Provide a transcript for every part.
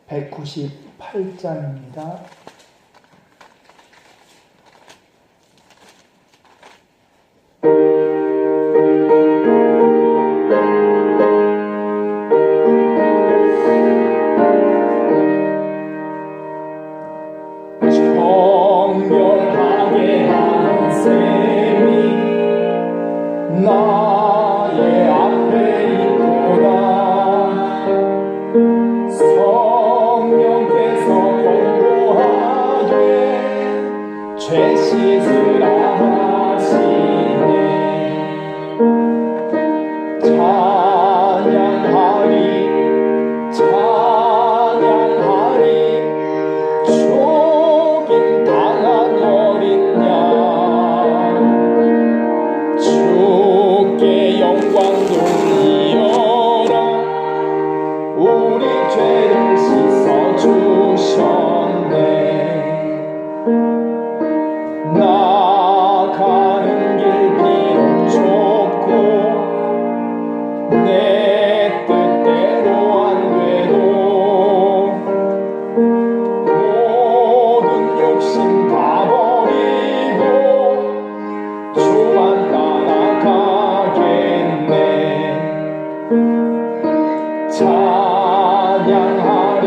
198장입니다. 정결하게 한 셈이 나의 앞에 있도다. 성령께서 권고하되 죄 씻으라 하시네. 찬양하리 찬양하리 죽임 당한 어린 양 주께 영광 돌리어라. 우리 죄를 씻어주셨네. 나가는 길 비록 좁고 내 뜻대로 안 돼도 모든 욕심 다 버리고 주만 따라가겠네. 찬양하리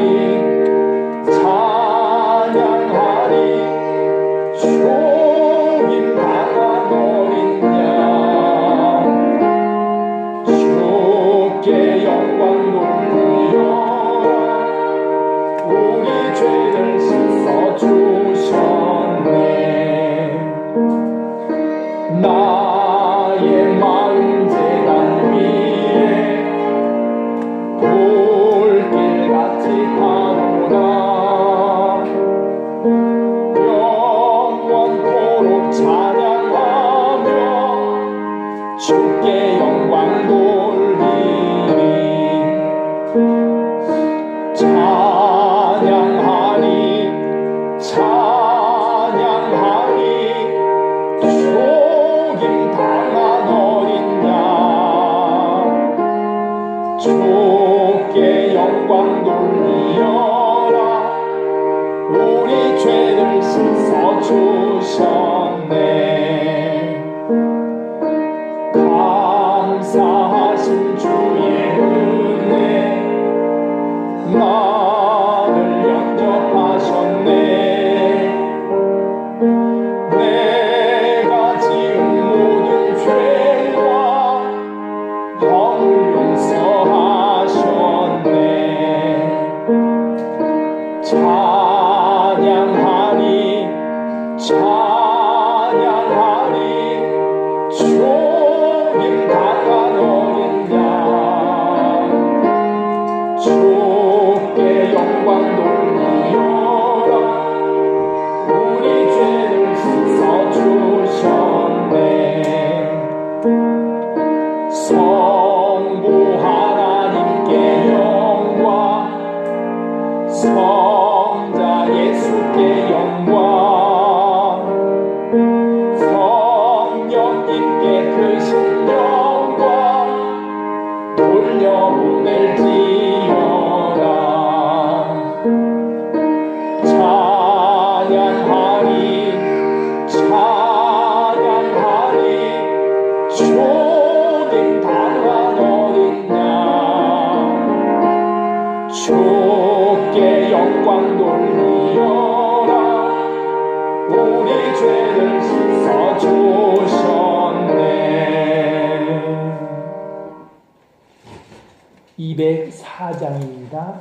찬양하리 죽임 당한 어린 양 주께 영광 돌리어라. 우리 죄를 씻어주셨네. 나의 마음 제단 위에 돌길같이 타오라. 영원토록 찬양하며 주께 영광 돌리리. 찬양하리 찬양하리 죽임 당한 어린 양 주께 영광 돌리어라. 우리 죄를 씻어주셨네. 감사하신 주의 은혜 나를 영접하셨네. 내가 지은 모든 죄와 허물 용서하셨네. 찬양하리 찬양하리 죽임 당한 어린 양 주께 영광 돌리어라. 우리 죄를 씻어주셨네. 성부 하나님께 영광 성자 예수께 영광 성령님께 크신 영광 돌려보낼지어다. 찬양하리 찬양하리 죽임 당한 어린 양 주께 영광 영광 돌리어라. 우리 죄를 씻어주셨네. 204장입니다.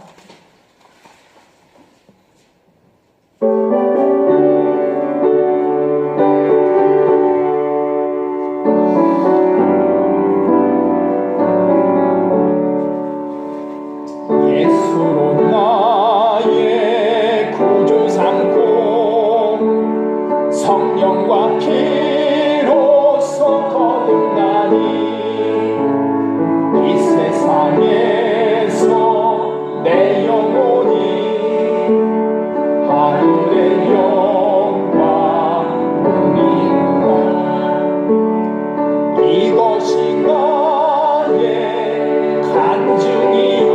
예수로 나의 구주 삼고 성령과 피로써 거듭나니 이 세상에서 내 영혼이 하늘의 영광이로다. 이것이 나의 간증이요,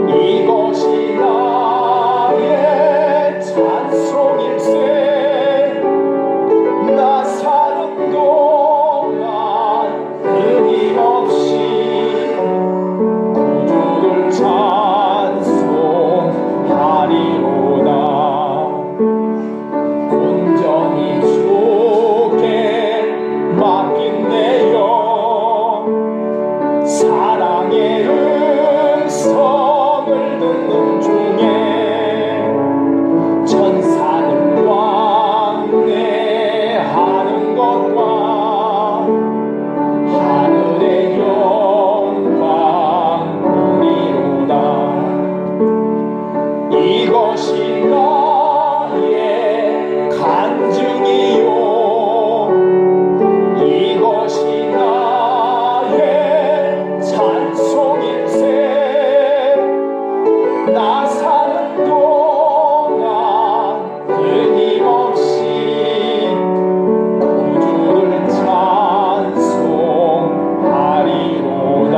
이것이 나의 찬송일세. 나 사는 동안 끊임없이 구주를 찬송하리로다. 온전히 주께 맡긴 내 영, 사랑의 음성을 듣는 중에 천사는 왕래하는 것과 하늘의 영광 보리로다. 이것이 나의 간증이요, 이것이 나의 찬송일세. 나 사는 동안 끊임없이 구주를 찬송하리로다.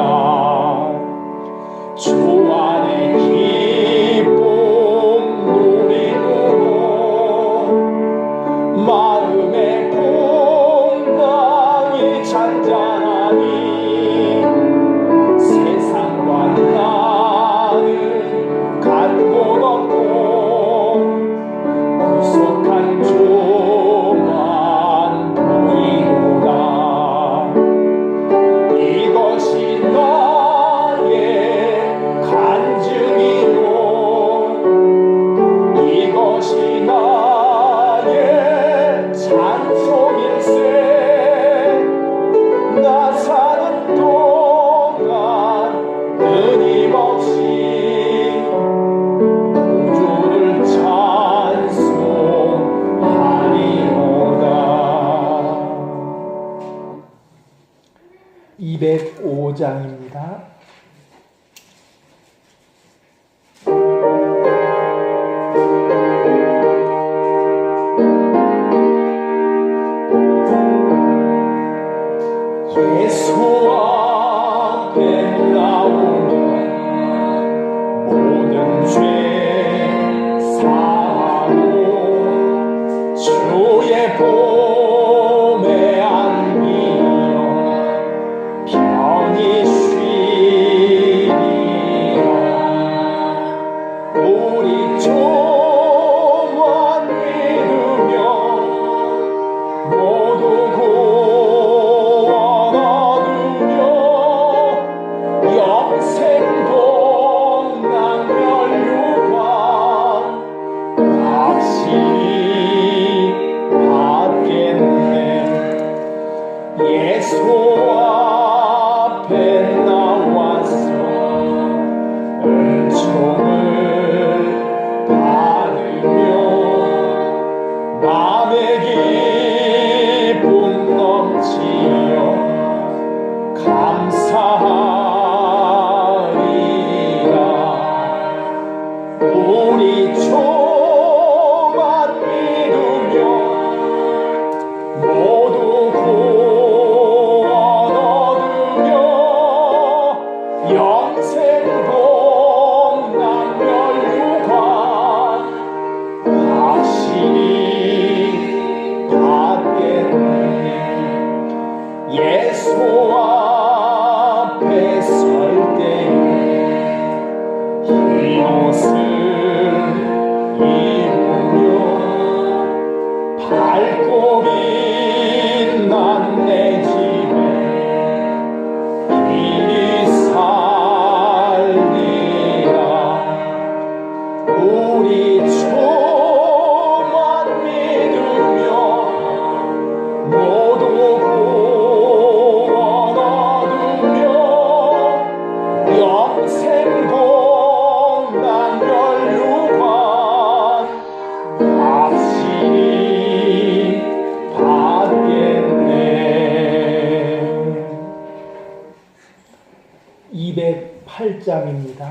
주 안에 기쁨 누리므로 마음의 풍랑이 잔잔하니 세상과 나는 갈 곳 없고 구속한 주만 보이로다. 이것이 나의 간증이요, 이것이 나의 찬송일세. 나 사는 동안 끊임없이 구주를 찬송하리로다. 205장입니다. 예수 앞에 나오면 모든 죄 사하고 주의 봄에 안기며 편히 쉬리라. 우리 조만 믿으며 모두 구원 얻으며 영생 복락 멸류관 확실히 받겠네. 예수 앞에 나와서 은총을 받으며 맘의 기쁨 넘치며 감사하리라. 우리 조만 믿으며 모두 구원 얻으며 영생 복락 이루며 밝고 빛난 내 집에 길이 살리라. 우리 주만 믿으며 모두 구원 얻으며 영생 동난 멸류관 확실히 받겠네. 208장입니다.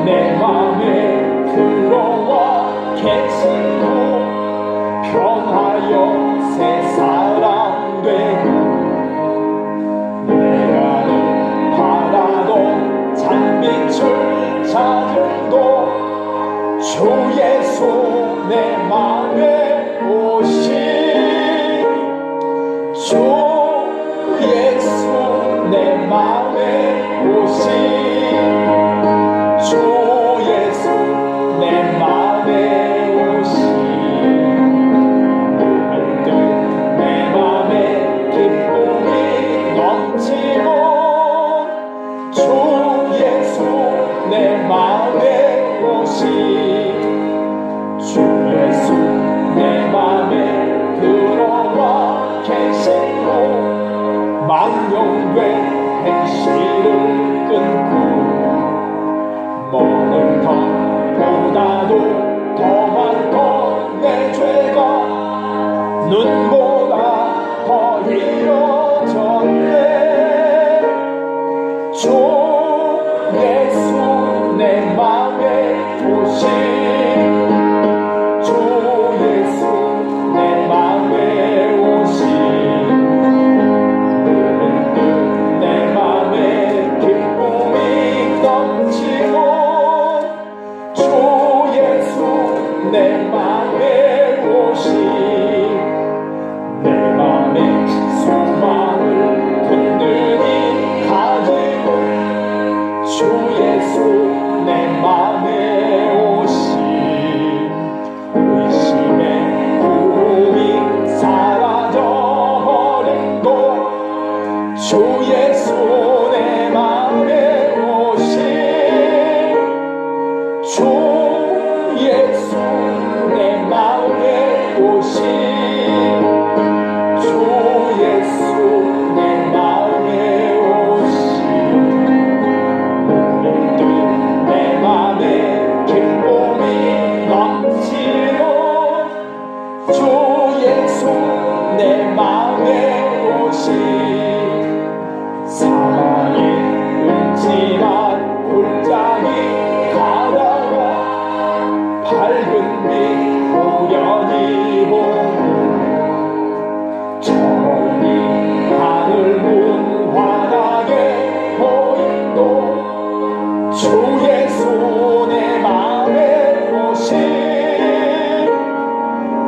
내 맘에 들어와 계시고 변하여 새 사람 되고 내가 늘 바라던 찬빛을 찾음도 주 예수 내 맘에 오신 주 예수 내 맘에 오신 주 예수 내 맘에 오신 문득 내 맘에 기쁨이 넘치고 주 예수 내 맘에 오신 주 예수 내 맘에 들어와 계시고 망령된 행실을 끊고 먹을 것보다도 더 많던 내 죄가 눈보다 더 이어졌네. 주 예수 내 맘에 오신 주 예수 내 맘에 오신 문득 내 맘에 기쁨이 넘치고 주 예수 내 맘에 오신 내 맘에 소망을 든든히 가지고 주 예수 내 맘에 오신 의심의 구름이 사라져버린 곳 주 예수 내 맘에 오신 주 예수 내 맘에 오신 주 예수 내 맘에 오신 문득 내 맘에 기쁨이 넘치고 주 예수 내 맘에 오신 사랑의 음침한 골짜기 가다가 밝은 빛 우연히 보고 저리 하늘 문 환하게 보인도 주 예수 내 맘에 오신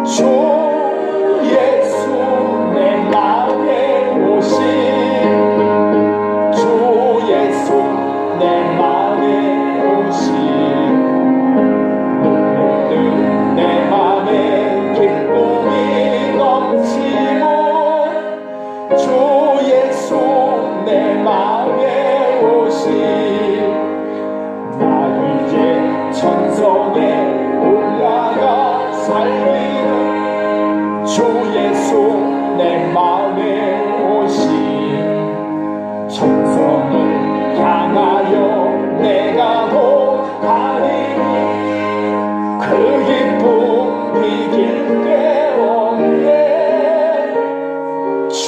주 예수 내 맘에 오신 주 예수 내 맘에 오신 문득 내 맘에 기쁨이 넘치고 주 예수 내 맘에 오신 나 이제 천성에 올라가 살리는 주 예수 내 맘에 오신 천성을 향하여 내가 곧 가리니 그 기쁨 이길 게 없네. 주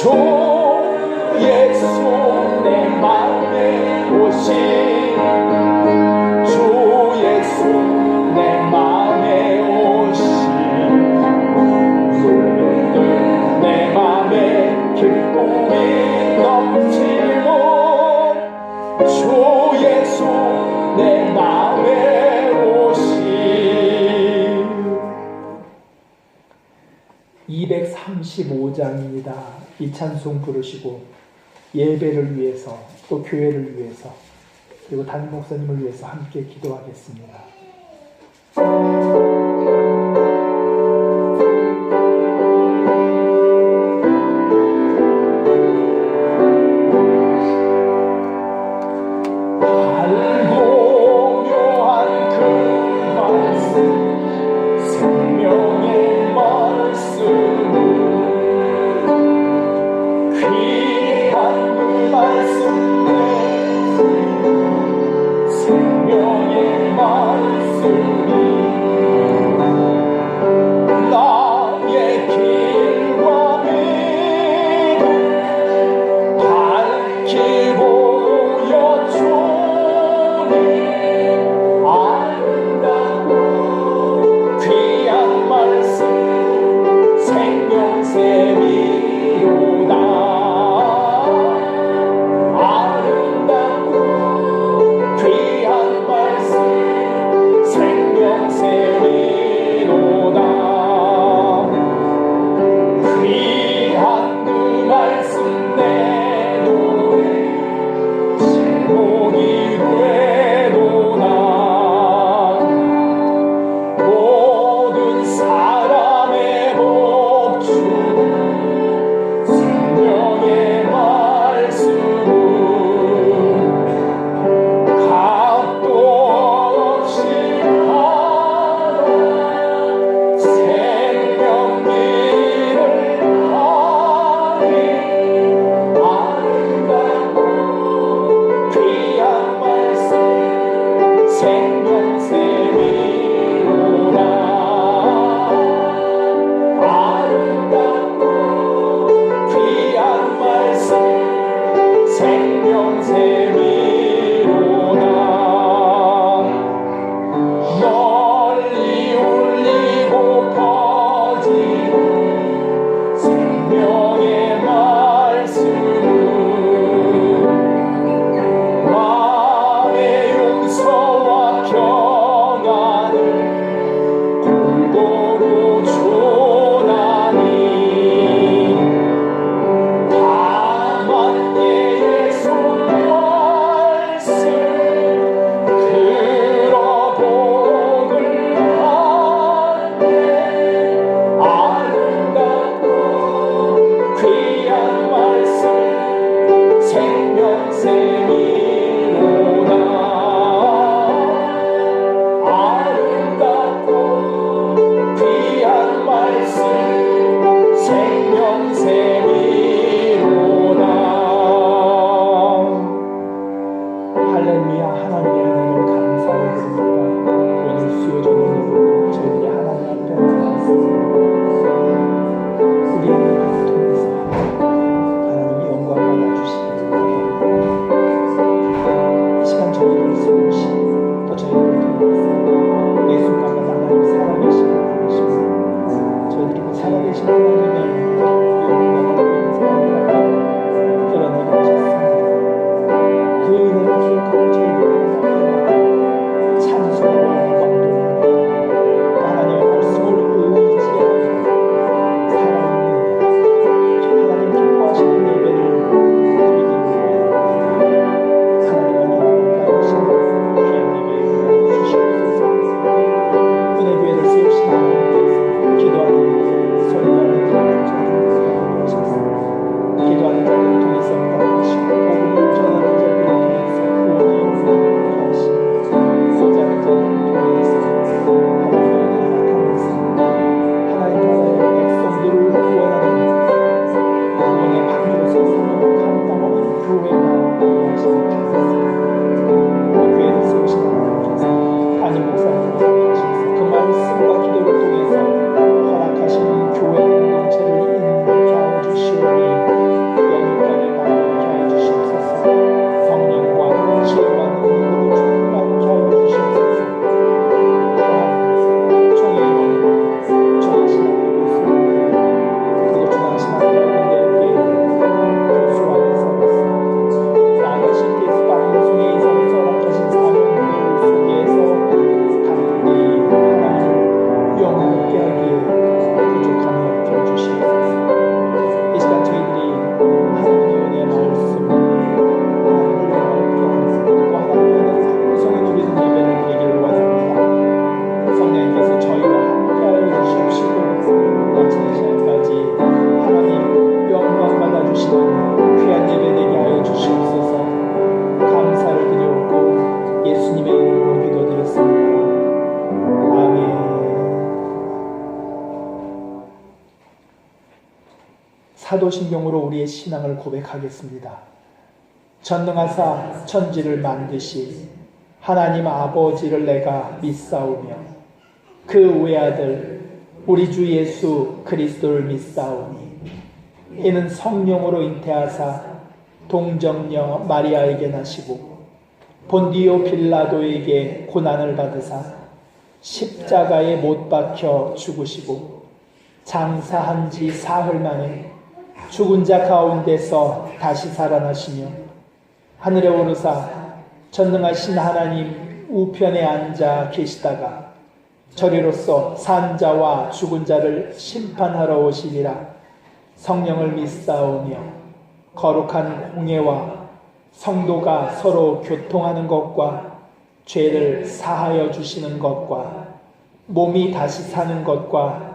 예수 내 맘에 오신 주 예수 내 맘에 오신 문득 내 맘에 기쁨이 35장입니다. 이 찬송 부르시고 예배를 위해서 또 교회를 위해서 그리고 담임 목사님을 위해서 함께 기도하겠습니다. 생명의 말씀 사도신경으로 우리의 신앙을 고백하겠습니다. 전능하사 천지를 만드시 하나님 아버지를 내가 믿사오며 그 외아들 우리 주 예수 그리스도를 믿사오니 이는 성령으로 잉태하사 동정녀 마리아에게 나시고 본디오 빌라도에게 고난을 받으사 십자가에 못 박혀 죽으시고 장사한 지 사흘 만에 죽은 자 가운데서 다시 살아나시며 하늘에 오르사 전능하신 하나님 우편에 앉아 계시다가 저리로서 산 자와 죽은 자를 심판하러 오시리라. 성령을 믿사오며 거룩한 공예와 성도가 서로 교통하는 것과 죄를 사하여 주시는 것과 몸이 다시 사는 것과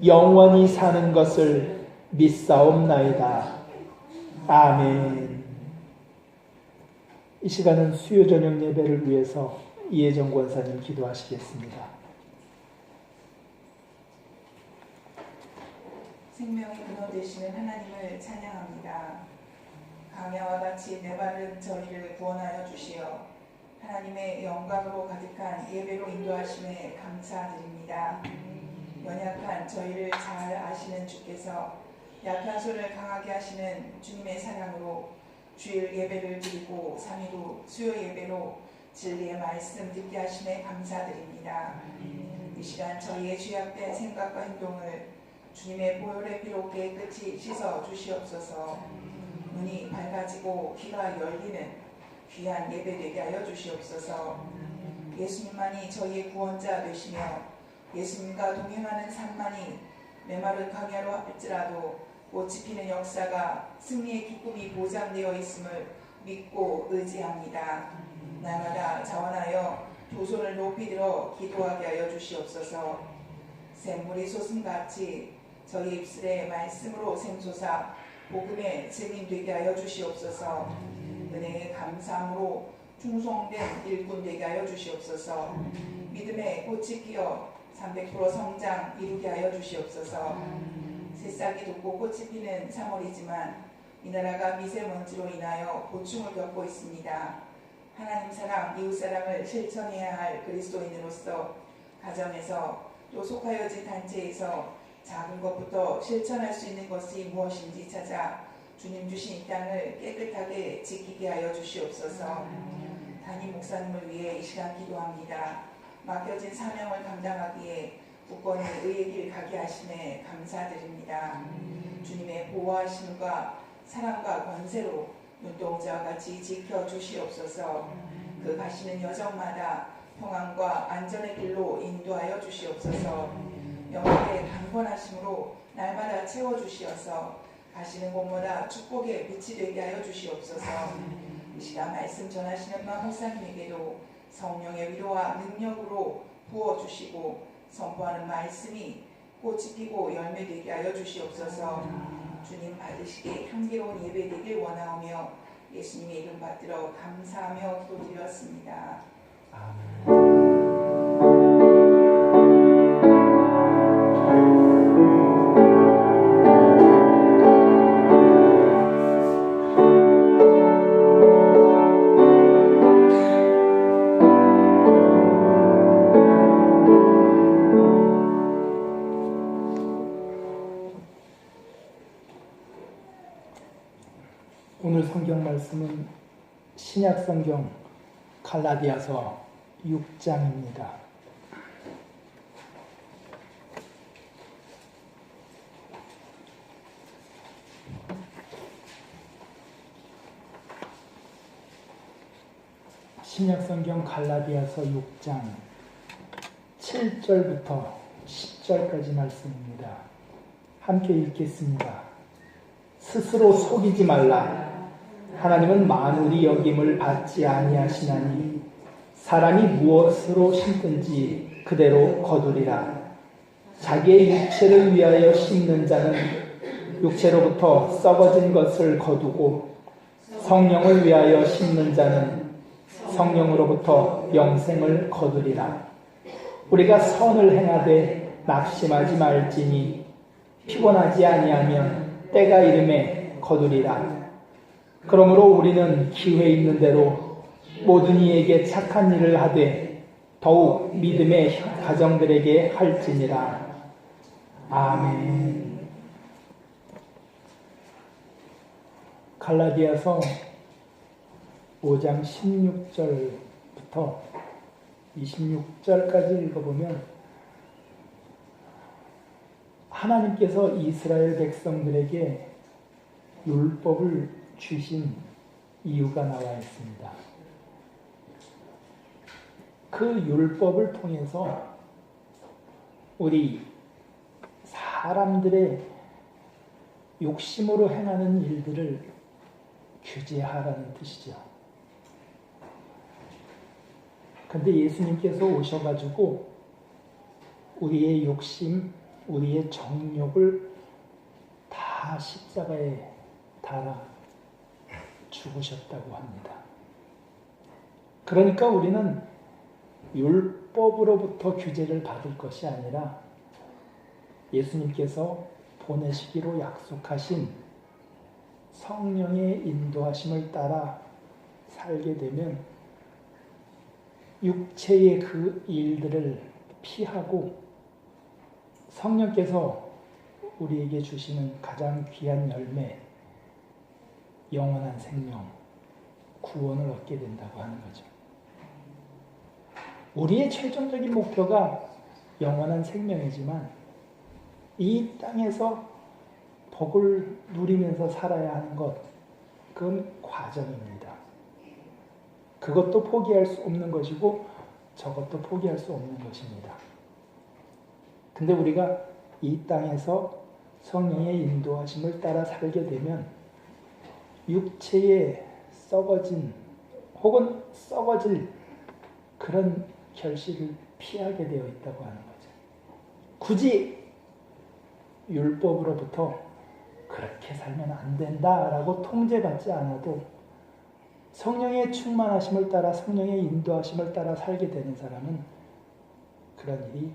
영원히 사는 것을 믿사옵나이다. 아멘. 이 시간은 수요 저녁 예배를 위해서 이혜정 권사님 기도하시겠습니다. 생명의 근원 되시는 하나님을 찬양합니다. 강야와 같이 메마른 저희를 구원하여 주시어 하나님의 영광으로 가득한 예배로 인도하심에 감사드립니다. 연약한 저희를 잘 아시는 주께서 약한 손을 강하게 하시는 주님의 사랑으로 주일 예배를 드리고 3일 수요 예배로 진리의 말씀 듣게 하심에 감사드립니다. 이 시간 저희의 죄악된 생각과 행동을 주님의 보혈의 피로 깨끗이 씻어 주시옵소서. 눈이 밝아지고 귀가 열리는 귀한 예배 되게 하여 주시옵소서. 예수님만이 저희의 구원자 되시며 예수님과 동행하는 삶만이 메마른 강야로 할지라도 꽃이 피는 역사가 승리의 기쁨이 보장되어 있음을 믿고 의지합니다. 날마다 자원하여 두 손을 높이 들어 기도하게 하여 주시옵소서. 샘물이 솟음같이 저희 입술의 말씀으로 샘솟아 복음의 증인 되게 하여 주시옵소서. 은혜의 감사함으로 충성된 일꾼 되게 하여 주시옵소서. 믿음의 꽃이 피어 300% 성장 이루게 하여 주시옵소서. 새싹이 돋고 꽃이 피는 3월이지만 이 나라가 미세먼지로 인하여 고충을 겪고 있습니다. 하나님 사랑, 이웃 사랑을 실천해야 할 그리스도인으로서 가정에서 또 속하여진 단체에서 작은 것부터 실천할 수 있는 것이 무엇인지 찾아 주님 주신 이 땅을 깨끗하게 지키게 하여 주시옵소서. 담임 목사님을 위해 이 시간 기도합니다. 맡겨진 사명을 감당하기에 굳건히 의의 길 가게 하심에 감사드립니다. 주님의 보호하심과 사랑과 권세로 눈동자와 같이 지켜주시옵소서. 그 가시는 여정마다 평안과 안전의 길로 인도하여 주시옵소서. 영혼의 강건하심으로 날마다 채워주시어서 가시는 곳마다 축복의 빛이 되게 하여 주시옵소서. 이 시간 말씀 전하시는 마 목사님에게도 성령의 위로와 능력으로 부어주시고 선포하는 말씀이 꽃이 피고 열매되게 하여 주시옵소서. 주님 받으시기에 향기로운 예배 되길 원하오며 예수님의 이름 받들어 감사하며 기도드렸습니다. 아멘. 오늘 성경 말씀은 신약 성경 갈라디아서 6장입니다. 신약 성경 갈라디아서 6장 7절부터 10절까지 말씀입니다. 함께 읽겠습니다. 스스로 속이지 말라. 하나님은 만물이 여김을 받지 아니하시나니 사람이 무엇으로 심든지 그대로 거두리라. 자기의 육체를 위하여 심는 자는 육체로부터 썩어진 것을 거두고 성령을 위하여 심는 자는 성령으로부터 영생을 거두리라. 우리가 선을 행하되 낙심하지 말지니 피곤하지 아니하면 때가 이름에 거두리라. 그러므로 우리는 기회 있는 대로 모든 이에게 착한 일을 하되 더욱 믿음의 가정들에게 할지니라. 아멘. 갈라디아서 5장 16절부터 26절까지 읽어보면 하나님께서 이스라엘 백성들에게 율법을 주신 이유가 나와 있습니다. 그 율법을 통해서 우리 사람들의 욕심으로 행하는 일들을 규제하라는 뜻이죠. 근데 예수님께서 오셔가지고 우리의 욕심, 우리의 정욕을 다 십자가에 달아 죽으셨다고 합니다. 그러니까 우리는 율법으로부터 규제를 받을 것이 아니라 예수님께서 보내시기로 약속하신 성령의 인도하심을 따라 살게 되면 육체의 그 일들을 피하고 성령께서 우리에게 주시는 가장 귀한 열매, 영원한 생명, 구원을 얻게 된다고 하는 거죠. 우리의 최종적인 목표가 영원한 생명이지만 이 땅에서 복을 누리면서 살아야 하는 것, 그건 과정입니다. 그것도 포기할 수 없는 것이고 저것도 포기할 수 없는 것입니다. 근데 우리가 이 땅에서 성령의 인도하심을 따라 살게 되면 육체에 썩어진 혹은 썩어질 그런 결실을 피하게 되어 있다고 하는 거죠. 굳이 율법으로부터 그렇게 살면 안 된다라고 통제받지 않아도 성령의 충만하심을 따라 성령의 인도하심을 따라 살게 되는 사람은 그런 일이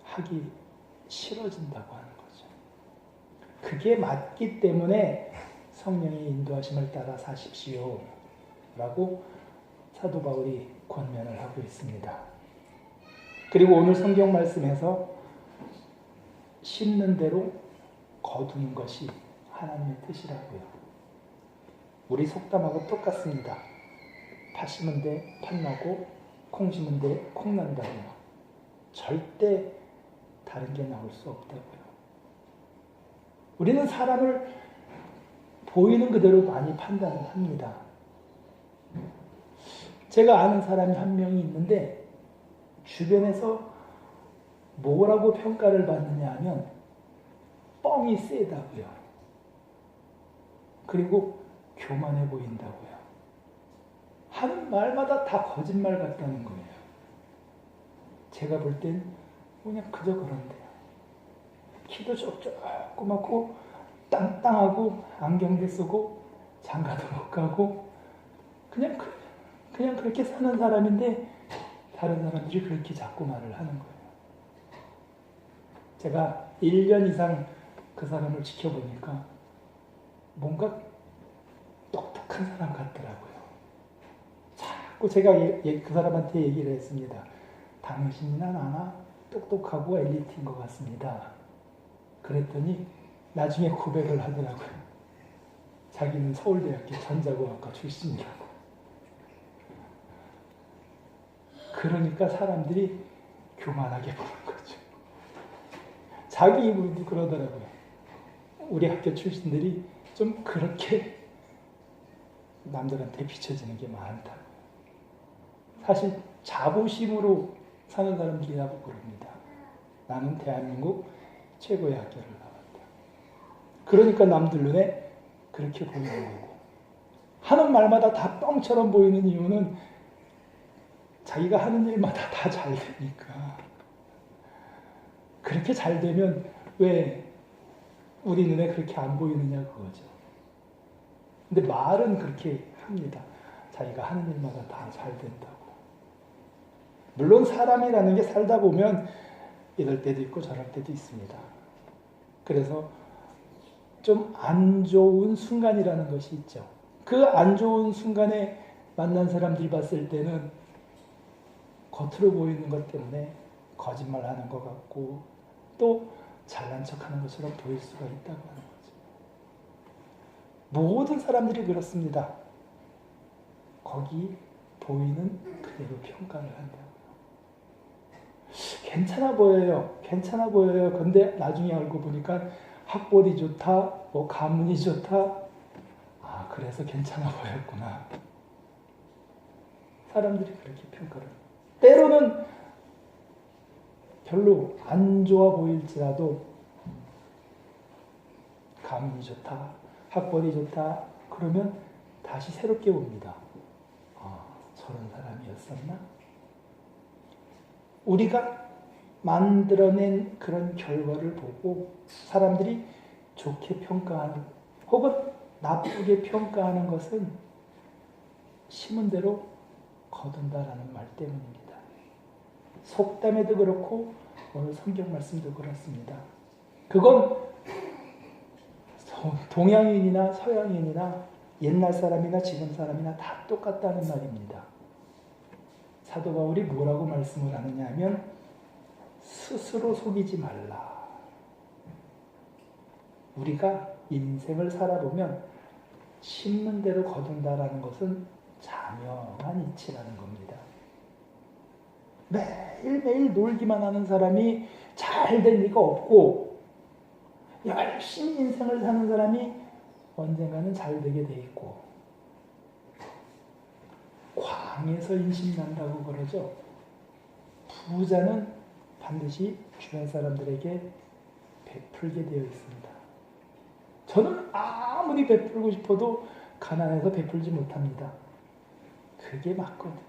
하기 싫어진다고 하는 거죠. 그게 맞기 때문에 성령의 인도하심을 따라 사십시오 라고 사도 바울이 권면을 하고 있습니다. 그리고 오늘 성경 말씀에서 심는 대로 거두는 것이 하나님의 뜻이라고요. 우리 속담하고 똑같습니다. 팥 심은 데 팥 나고 콩 심은 데 콩 난다고요. 절대 다른 게 나올 수 없다고요. 우리는 사람을 보이는 그대로 많이 판단을 합니다. 제가 아는 사람이 한 명이 있는데 주변에서 뭐라고 평가를 받느냐 하면 뻥이 세다고요. 그리고 교만해 보인다고요. 하는 말마다 다 거짓말 같다는 거예요. 제가 볼 땐 그냥 그저 그런데요. 키도 조그맣고 땅땅하고 안경도 쓰고 장가도 못 가고 그냥 그렇게 사는 사람인데 다른 사람들이 그렇게 자꾸 말을 하는 거예요. 제가 1년 이상 그 사람을 지켜보니까 뭔가 똑똑한 사람 같더라고요. 자꾸 제가 그 사람한테 얘기를 했습니다. 당신이나 나나 똑똑하고 엘리트인 것 같습니다. 그랬더니 나중에 고백을 하더라고요. 자기는 서울대학교 전자공학과 출신이라고. 그러니까 사람들이 교만하게 보는 거죠. 자기 입으로도 그러더라고요. 우리 학교 출신들이 좀 그렇게 남들한테 비춰지는 게 많다고. 사실 자부심으로 사는 사람들이라고 그럽니다. 나는 대한민국 최고의 학교를 나왔다. 그러니까 남들 눈에 그렇게 보이는 거고. 하는 말마다 다 뻥처럼 보이는 이유는 자기가 하는 일마다 다 잘 되니까. 그렇게 잘 되면 왜 우리 눈에 그렇게 안 보이느냐 그거죠. 근데 말은 그렇게 합니다. 자기가 하는 일마다 다 잘 된다고. 물론 사람이라는 게 살다 보면 이럴 때도 있고 저럴 때도 있습니다. 그래서 좀 안 좋은 순간이라는 것이 있죠. 그 안 좋은 순간에 만난 사람들이 봤을 때는 겉으로 보이는 것 때문에 거짓말하는 것 같고 또 잘난 척하는 것처럼 보일 수가 있다고 하는 거죠. 모든 사람들이 그렇습니다. 거기 보이는 그대로 평가를 한다고요. 괜찮아 보여요. 괜찮아 보여요. 근데 나중에 알고 보니까 학벌이 좋다, 뭐 가문이 좋다. 아, 그래서 괜찮아 보였구나. 사람들이 그렇게 평가를 해요. 때로는 별로 안 좋아 보일지라도 가문이 좋다, 학벌이 좋다 그러면 다시 새롭게 봅니다. 아, 저런 사람이었었나? 우리가 만들어낸 그런 결과를 보고 사람들이 좋게 평가하는 혹은 나쁘게 평가하는 것은 심은 대로 거둔다라는 말 때문입니다. 속담에도 그렇고 오늘 성경 말씀도 그렇습니다. 그건 동양인이나 서양인이나 옛날 사람이나 지금 사람이나 다 똑같다는 말입니다. 사도 바울이 뭐라고 말씀을 하느냐 하면 스스로 속이지 말라. 우리가 인생을 살아보면 심는 대로 거둔다라는 것은 자명한 이치라는 겁니다. 매일매일 놀기만 하는 사람이 잘 될 리가 없고 열심히 인생을 사는 사람이 언젠가는 잘 되게 돼 있고 광에서 인심난다고 그러죠. 부자는 반드시 주변 사람들에게 베풀게 되어 있습니다. 저는 아무리 베풀고 싶어도 가난해서 베풀지 못합니다. 그게 맞거든요.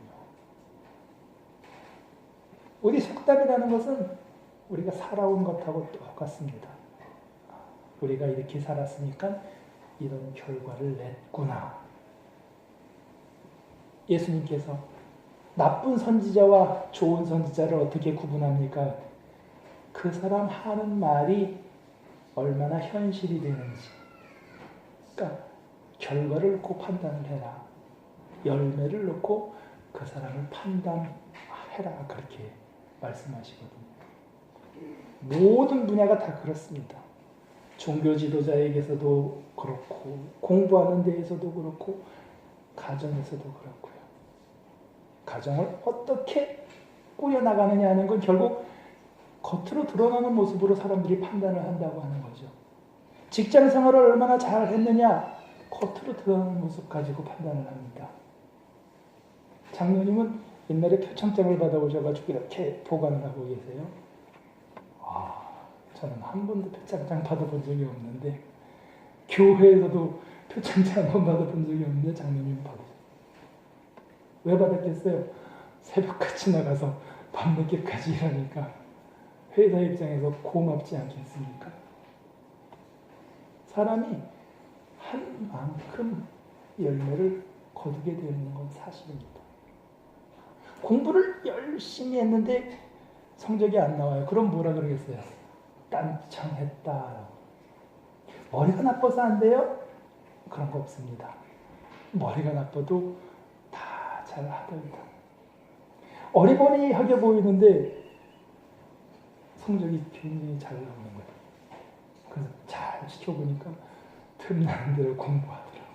우리 속담이라는 것은 우리가 살아온 것하고 똑같습니다. 우리가 이렇게 살았으니까 이런 결과를 냈구나. 예수님께서 나쁜 선지자와 좋은 선지자를 어떻게 구분합니까? 그 사람 하는 말이 얼마나 현실이 되는지. 그러니까 결과를 놓고 판단을 해라. 열매를 놓고 그 사람을 판단해라. 그렇게 말씀하시거든요. 모든 분야가 다 그렇습니다. 종교 지도자에게서도 그렇고 공부하는 데에서도 그렇고 가정에서도 그렇고요. 가정을 어떻게 꾸려나가느냐 하는 건 결국 겉으로 드러나는 모습으로 사람들이 판단을 한다고 하는 거죠. 직장 생활을 얼마나 잘 했느냐 겉으로 드러나는 모습 가지고 판단을 합니다. 장로님은 옛날에 표창장을 받아오셔가지고 이렇게 보관을 하고 계세요. 저는 한 번도 표창장 받아본 적이 없는데 교회에서도 표창장 한 번 받아본 적이 없는데 장로님 받으셨어요. 왜 받았겠어요? 새벽같이 나가서 밤늦게까지 일하니까 회사 입장에서 고맙지 않겠습니까? 사람이 한 만큼 열매를 거두게 되는 건 사실입니다. 공부를 열심히 했는데 성적이 안 나와요. 그럼 뭐라 그러겠어요? 딴청했다. 머리가 나빠서 안 돼요? 그런 거 없습니다. 머리가 나빠도 다 잘 하더이다. 어리버리하게 보이는데 성적이 굉장히 잘 나오는 거예요. 그래서 잘 지켜보니까 틈나는 대로 공부하더라고요.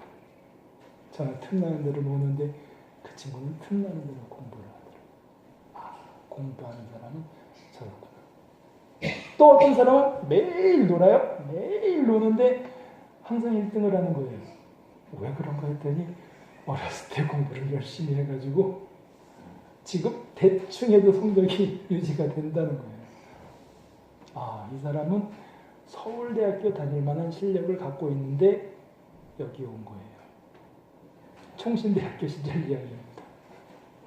저는 틈나는 대로 노는데 그 친구는 틈나는 대로 공부를 하더라고요. 공부하는 사람은 저렇구나. 또 어떤 사람은 매일 놀아요. 매일 노는데 항상 1등을 하는 거예요. 왜 그런가 했더니 어렸을 때 공부를 열심히 해가지고 지금 대충 해도 성적이 유지가 된다는 거예요. 이 사람은 서울대학교 다닐 만한 실력을 갖고 있는데 여기 온 거예요. 총신대학교 시절 이야기입니다.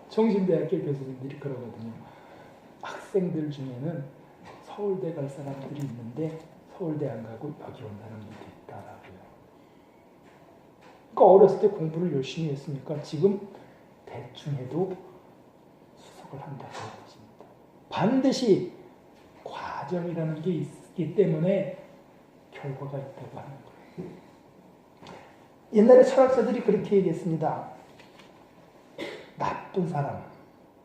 총신대학교 교수님들이 그러거든요. 학생들 중에는 서울대 갈 사람들이 있는데 서울대 안 가고 여기 온 사람들이 있다라고요. 그러니까 어렸을 때 공부를 열심히 했으니까 지금 대충 해도 수석을 한다고 하십니다. 반드시 과정이라는 게 있기 때문에 결과가 있다고 하는 거예요. 옛날에 철학자들이 그렇게 얘기했습니다. 나쁜 사람,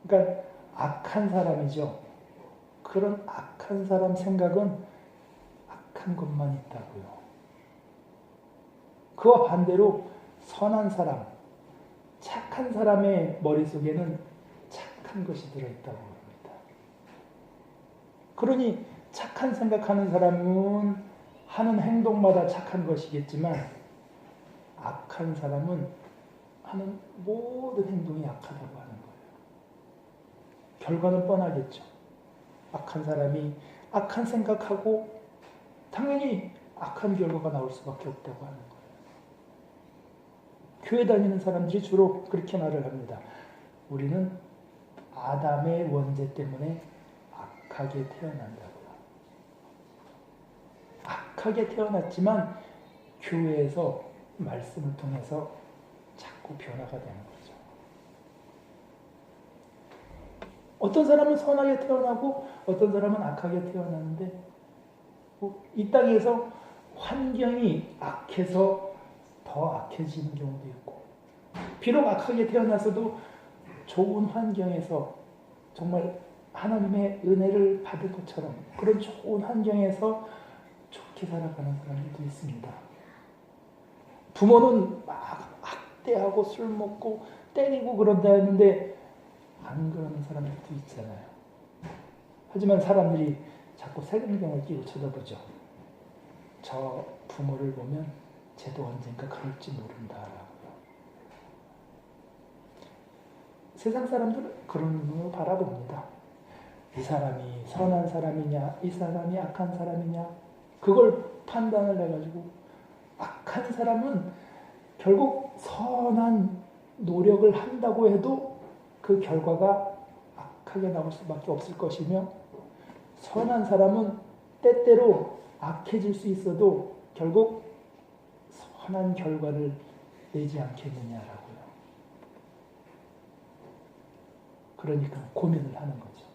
그러니까 악한 사람이죠. 그런 악한 사람 생각은 악한 것만 있다고요. 그와 반대로 선한 사람, 착한 사람의 머릿속에는 착한 것이 들어있다고 합니다. 그러니 착한 생각하는 사람은 하는 행동마다 착한 것이겠지만 악한 사람은 하는 모든 행동이 악하다고 하는 거예요. 결과는 뻔하겠죠. 악한 사람이 악한 생각하고 당연히 악한 결과가 나올 수밖에 없다고 하는 거예요. 교회 다니는 사람들이 주로 그렇게 말을 합니다. 우리는 아담의 원죄 때문에 악하게 태어난다고요. 악하게 태어났지만 교회에서 말씀을 통해서 자꾸 변화가 되는 거죠. 어떤 사람은 선하게 태어나고 어떤 사람은 악하게 태어나는데 이 땅에서 환경이 악해서 더 악해지는 경우도 있고 비록 악하게 태어나서도 좋은 환경에서 정말 하나님의 은혜를 받을 것처럼 그런 좋은 환경에서 좋게 살아가는 사람들도 있습니다. 부모는 막 학대하고 술 먹고 때리고 그런다 했는데 안 그러는 사람들도 있잖아요. 하지만 사람들이 자꾸 색안경을 끼고 쳐다보죠. 저 부모를 보면 쟤도 언젠가 그럴지 모른다라고요. 세상 사람들은 그런 눈으로 바라봅니다. 이 사람이 선한 사람이냐, 이 사람이 악한 사람이냐, 그걸 판단을 해가지고 악한 사람은 결국 선한 노력을 한다고 해도 그 결과가 악하게 나올 수밖에 없을 것이며 선한 사람은 때때로 악해질 수 있어도 결국 선한 결과를 내지 않겠느냐라고요. 그러니까 고민을 하는 거죠.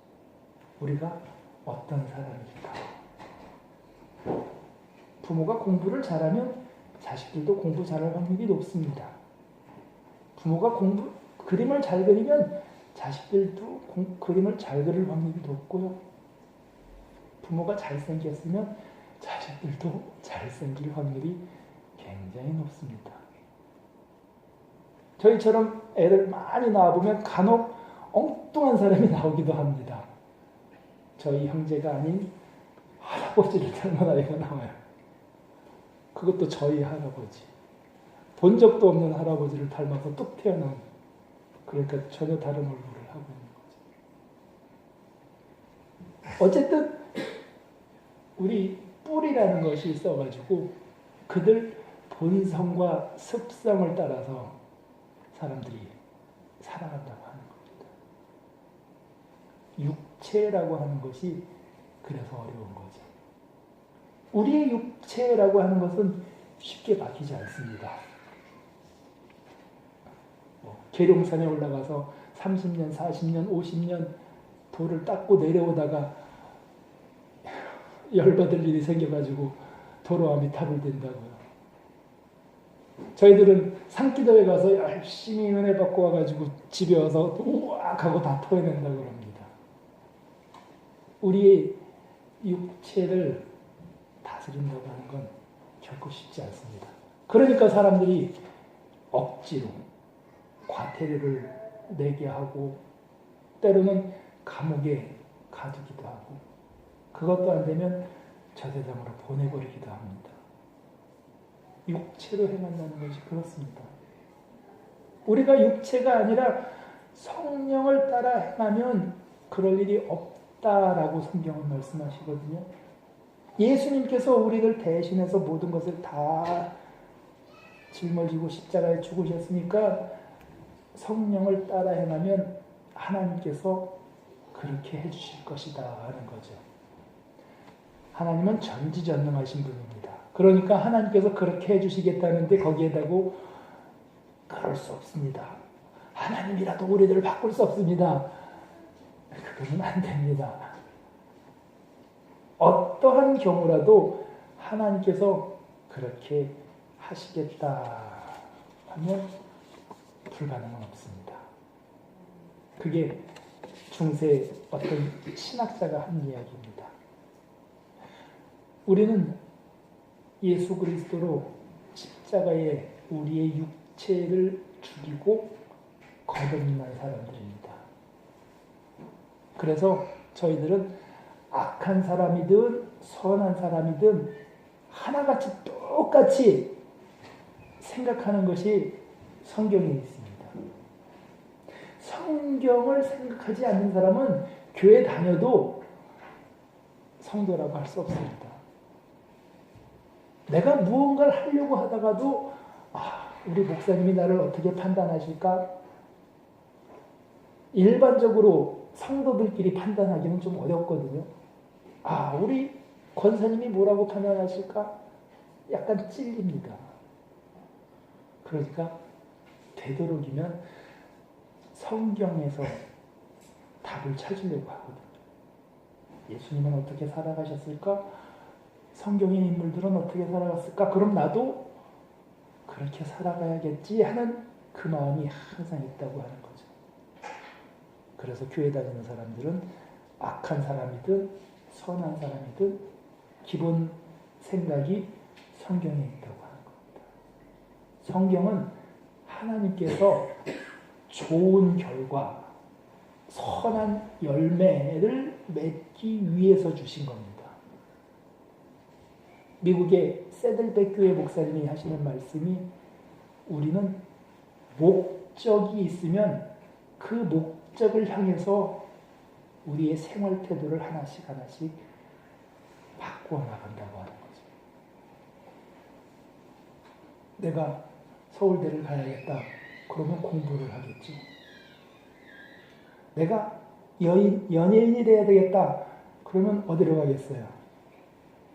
우리가 어떤 사람일까? 부모가 공부를 잘하면 자식들도 공부 잘할 확률이 높습니다. 부모가 그림을 잘 그리면 자식들도 그림을 잘 그릴 확률이 높고요. 부모가 잘생겼으면 자식들도 잘생길 확률이 굉장히 높습니다. 저희처럼 애들 많이 낳아보면 간혹 엉뚱한 사람이 나오기도 합니다. 저희 형제가 아닌 할아버지를 닮은 아이가 나와요. 그것도 저희 할아버지. 본 적도 없는 할아버지를 닮아서 뚝 태어난, 그러니까 전혀 다른 얼굴을 하고 있는 거죠. 어쨌든 우리 뿌리라는 것이 있어가지고 그들 본성과 습성을 따라서 사람들이 살아간다고 하는 겁니다. 육체라고 하는 것이 그래서 어려운 거죠. 우리의 육체라고 하는 것은 쉽게 바뀌지 않습니다. 계룡산에 올라가서 30년, 40년, 50년 돌을 닦고 내려오다가 열받을 일이 생겨가지고 도로암이 탑을 댄다고요. 저희들은 산기도에 가서 열심히 은혜 받고 와가지고 집에 와서 우악 하고 다 토해낸다고 합니다. 우리의 육체를 다스린다고 하는 건 결코 쉽지 않습니다. 그러니까 사람들이 억지로 과태료를 내게 하고 때로는 감옥에 가두기도 하고 그것도 안 되면 저 세상으로 보내버리기도 합니다. 육체로 행한다는 것이 그렇습니다. 우리가 육체가 아니라 성령을 따라 행하면 그럴 일이 없다라고 성경은 말씀하시거든요. 예수님께서 우리를 대신해서 모든 것을 다 짊어지고 십자가에 죽으셨으니까 성령을 따라 행하면 하나님께서 그렇게 해주실 것이다 하는 거죠. 하나님은 전지전능하신 분입니다. 그러니까 하나님께서 그렇게 해주시겠다는데 거기에다고 그럴 수 없습니다. 하나님이라도 우리들을 바꿀 수 없습니다. 그거는 안 됩니다. 어떠한 경우라도 하나님께서 그렇게 하시겠다 하면 불가능은 없습니다. 그게 중세 어떤 신학자가 한 이야기입니다. 우리는 예수 그리스도로 십자가에 우리의 육체를 죽이고 거듭난 사람들입니다. 그래서 저희들은 악한 사람이든 선한 사람이든 하나같이 똑같이 생각하는 것이 성경에 있습니다. 성경을 생각하지 않는 사람은 교회 다녀도 성도라고 할 수 없습니다. 내가 무언가를 하려고 하다가도 우리 목사님이 나를 어떻게 판단하실까? 일반적으로 성도들끼리 판단하기는 좀 어렵거든요. 우리 권사님이 뭐라고 판단하실까? 약간 찔립니다. 그러니까 되도록이면 성경에서 답을 찾으려고 하거든요. 예수님은 어떻게 살아가셨을까? 성경의 인물들은 어떻게 살아갔을까? 그럼 나도 그렇게 살아가야겠지 하는 그 마음이 항상 있다고 하는 거죠. 그래서 교회 다니는 사람들은 악한 사람이든 선한 사람이든 기본 생각이 성경에 있다고 하는 겁니다. 성경은 하나님께서 좋은 결과, 선한 열매를 맺기 위해서 주신 겁니다. 미국의 세들백 교회 목사님이 하시는 말씀이 우리는 목적이 있으면 그 목적을 향해서 우리의 생활 태도를 하나씩 바꾸어 나간다고 하는 거죠. 내가 서울대를 가야겠다. 그러면 공부를 하겠죠. 내가 연예인이 돼야 되겠다. 그러면 어디로 가겠어요?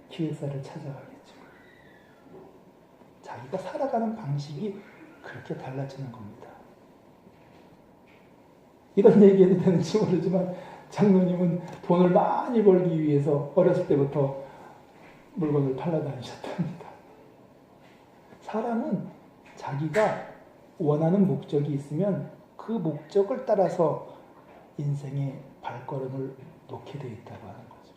기획사를 찾아가겠죠. 자기가 살아가는 방식이 그렇게 달라지는 겁니다. 이런 얘기해도 되는지 모르지만 장로님은 돈을 많이 벌기 위해서 어렸을 때부터 물건을 팔러 다니셨답니다. 사람은 자기가 원하는 목적이 있으면 그 목적을 따라서 인생의 발걸음을 놓게 되어 있다고 하는 거죠.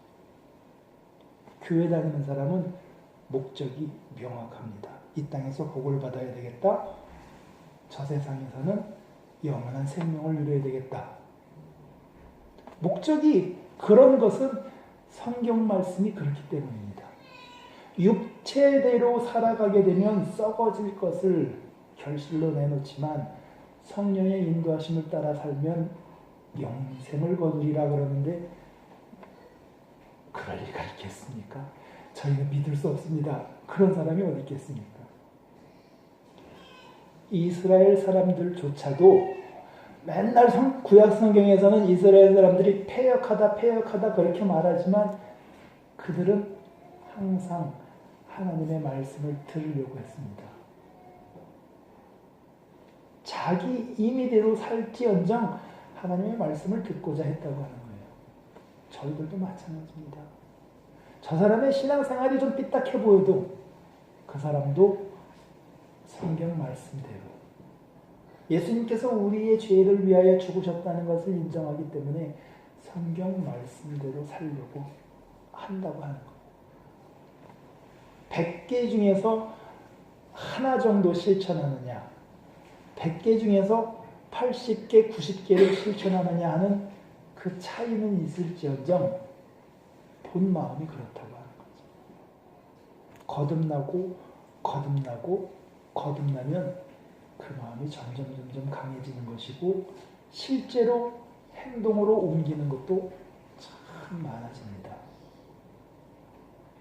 교회 다니는 사람은 목적이 명확합니다. 이 땅에서 복을 받아야 되겠다. 저 세상에서는 영원한 생명을 누려야 되겠다. 목적이 그런 것은 성경 말씀이 그렇기 때문입니다. 육체대로 살아가게 되면 썩어질 것을 결실로 내놓지만 성령의 인도하심을 따라 살면 영생을 거두리라 그러는데 그럴 리가 있겠습니까? 저희는 믿을 수 없습니다. 그런 사람이 어디 있겠습니까? 이스라엘 사람들조차도 맨날 구약 성경에서는 이스라엘 사람들이 패역하다 그렇게 말하지만 그들은 항상 하나님의 말씀을 들으려고 했습니다. 자기 임의대로 살지언정 하나님의 말씀을 듣고자 했다고 하는 거예요. 저희들도 마찬가지입니다. 저 사람의 신앙생활이 좀 삐딱해 보여도 그 사람도 성경 말씀대로 예수님께서 우리의 죄를 위하여 죽으셨다는 것을 인정하기 때문에 성경 말씀대로 살려고 한다고 하는 거예요. 100개 중에서 하나 정도 실천하느냐, 100개 중에서 80개, 90개를 실천하느냐 하는 그 차이는 있을지언정 본 마음이 그렇다고 하는 거죠. 거듭나면 그 마음이 점점 강해지는 것이고 실제로 행동으로 옮기는 것도 참 많아집니다.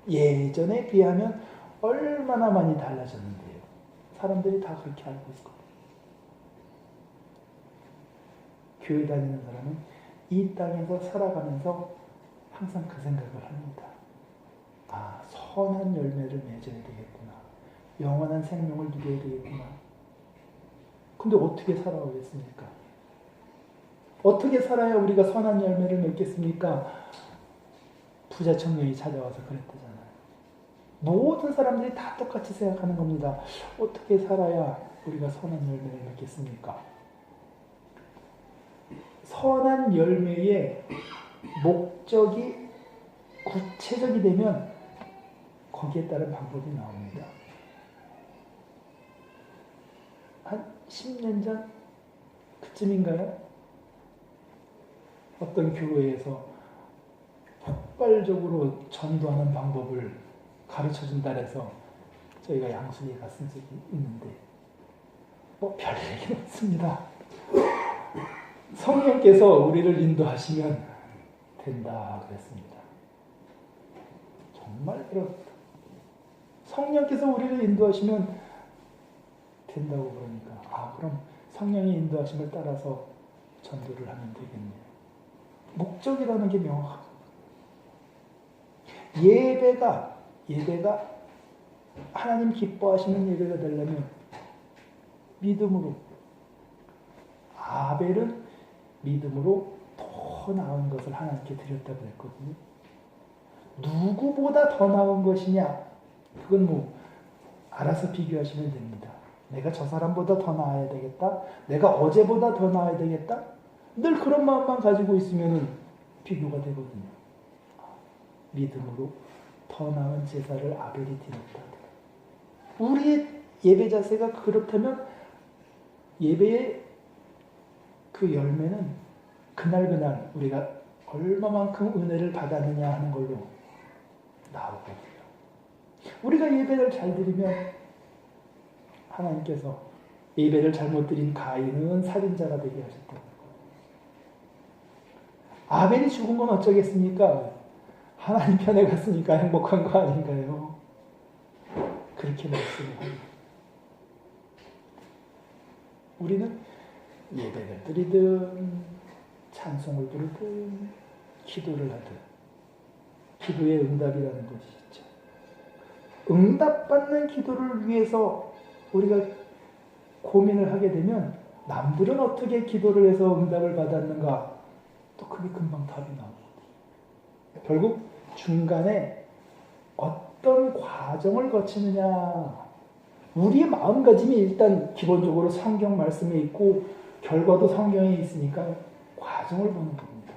예전에 비하면 얼마나 많이 달라졌는데요. 사람들이 다 그렇게 알고 있을 겁니다. 교회 다니는 사람은 이 땅에서 살아가면서 항상 그 생각을 합니다. 선한 열매를 맺어야 되겠구나. 영원한 생명을 누려야 되겠구나. 근데 어떻게 살아오겠습니까? 어떻게 살아야 우리가 선한 열매를 맺겠습니까? 부자 청년이 찾아와서 그랬다잖아요. 모든 사람들이 다 똑같이 생각하는 겁니다. 어떻게 살아야 우리가 선한 열매를 맺겠습니까? 선한 열매의 목적이 구체적이 되면 거기에 따른 방법이 나옵니다. 한 10년 전 그쯤인가요? 어떤 교회에서 폭발적으로 전도하는 방법을 가르쳐준다 해서 저희가 양수리에 갔은 적이 있는데 뭐 별 얘기는 없습니다. 성령께서 우리를 인도하시면 된다 그랬습니다. 정말 그렇다. 성령께서 우리를 인도하시면 된다고 그러니까 그럼 성령의 인도하심을 따라서 전도를 하면 되겠네요. 목적이라는 게 명확합니다. 예배가 하나님 기뻐하시는 예배가 되려면 믿음으로, 아벨은 믿음으로 더 나은 것을 하나님께 드렸다고 했거든요. 누구보다 더 나은 것이냐? 그건 뭐 알아서 비교하시면 됩니다. 내가 저 사람보다 더 나아야 되겠다. 내가 어제보다 더 나아야 되겠다. 늘 그런 마음만 가지고 있으면 비교가 되거든요. 믿음으로 더 나은 제사를 아벨이 드렸다. 우리의 예배 자세가 그렇다면 예배의 그 열매는 그날 우리가 얼마만큼 은혜를 받았느냐 하는 걸로 나오거든요. 우리가 예배를 잘 드리면 하나님께서 예배를 잘못 드린 가인은 살인자가 되게 하셨다고. 아벨이 죽은 건 어쩌겠습니까? 하나님 편에 갔으니까 행복한 거 아닌가요? 그렇게 말씀을 합니다. 우리는 예배를 드리든 찬송을 부르든 기도를 하든 기도의 응답이라는 것이 있죠. 응답받는 기도를 위해서 우리가 고민을 하게 되면 남들은 어떻게 기도를 해서 응답을 받았는가 또 그게 금방 답이 나오거든요. 결국 중간에 어떤 과정을 거치느냐, 우리의 마음가짐이 일단 기본적으로 성경 말씀에 있고 결과도 성경에 있으니까 과정을 보는 겁니다.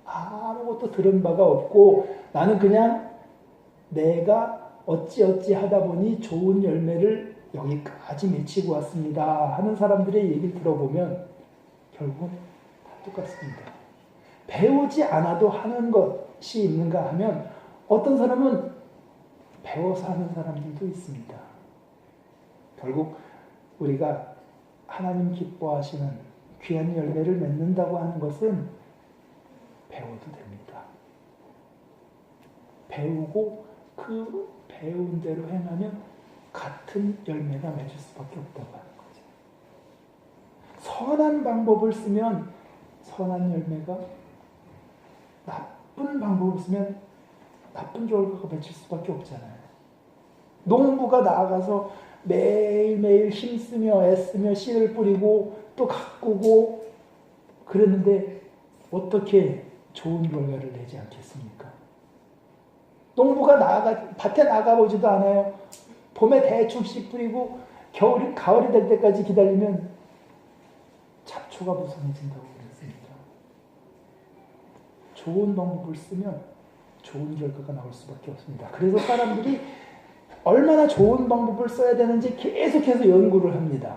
아무것도 들은 바가 없고 나는 그냥 내가 어찌어찌 하다 보니 좋은 열매를 여기까지 맺히고 왔습니다 하는 사람들의 얘기를 들어보면 결국은 다 똑같습니다. 배우지 않아도 하는 것이 있는가 하면 어떤 사람은 배워서 하는 사람들도 있습니다. 결국 우리가 하나님 기뻐하시는 귀한 열매를 맺는다고 하는 것은 배워도 됩니다. 배우고 그 배운 대로 행하면 같은 열매가 맺을 수밖에 없다고 하는 거죠. 선한 방법을 쓰면 선한 열매가, 나쁜 방법을 쓰면 나쁜 결과가 맺힐 수밖에 없잖아요. 농부가 나아가서 매일매일 힘쓰며 애쓰며 씨를 뿌리고 또 가꾸고 그랬는데 어떻게 좋은 결과를 내지 않겠습니까? 농부가 밭에 나가보지도 않아요. 봄에 대충 씨 뿌리고 가을이 될 때까지 기다리면 잡초가 무성해진다고 그랬습니다. 좋은 방법을 쓰면 좋은 결과가 나올 수밖에 없습니다. 그래서 사람들이 얼마나 좋은 방법을 써야 되는지 계속해서 연구를 합니다.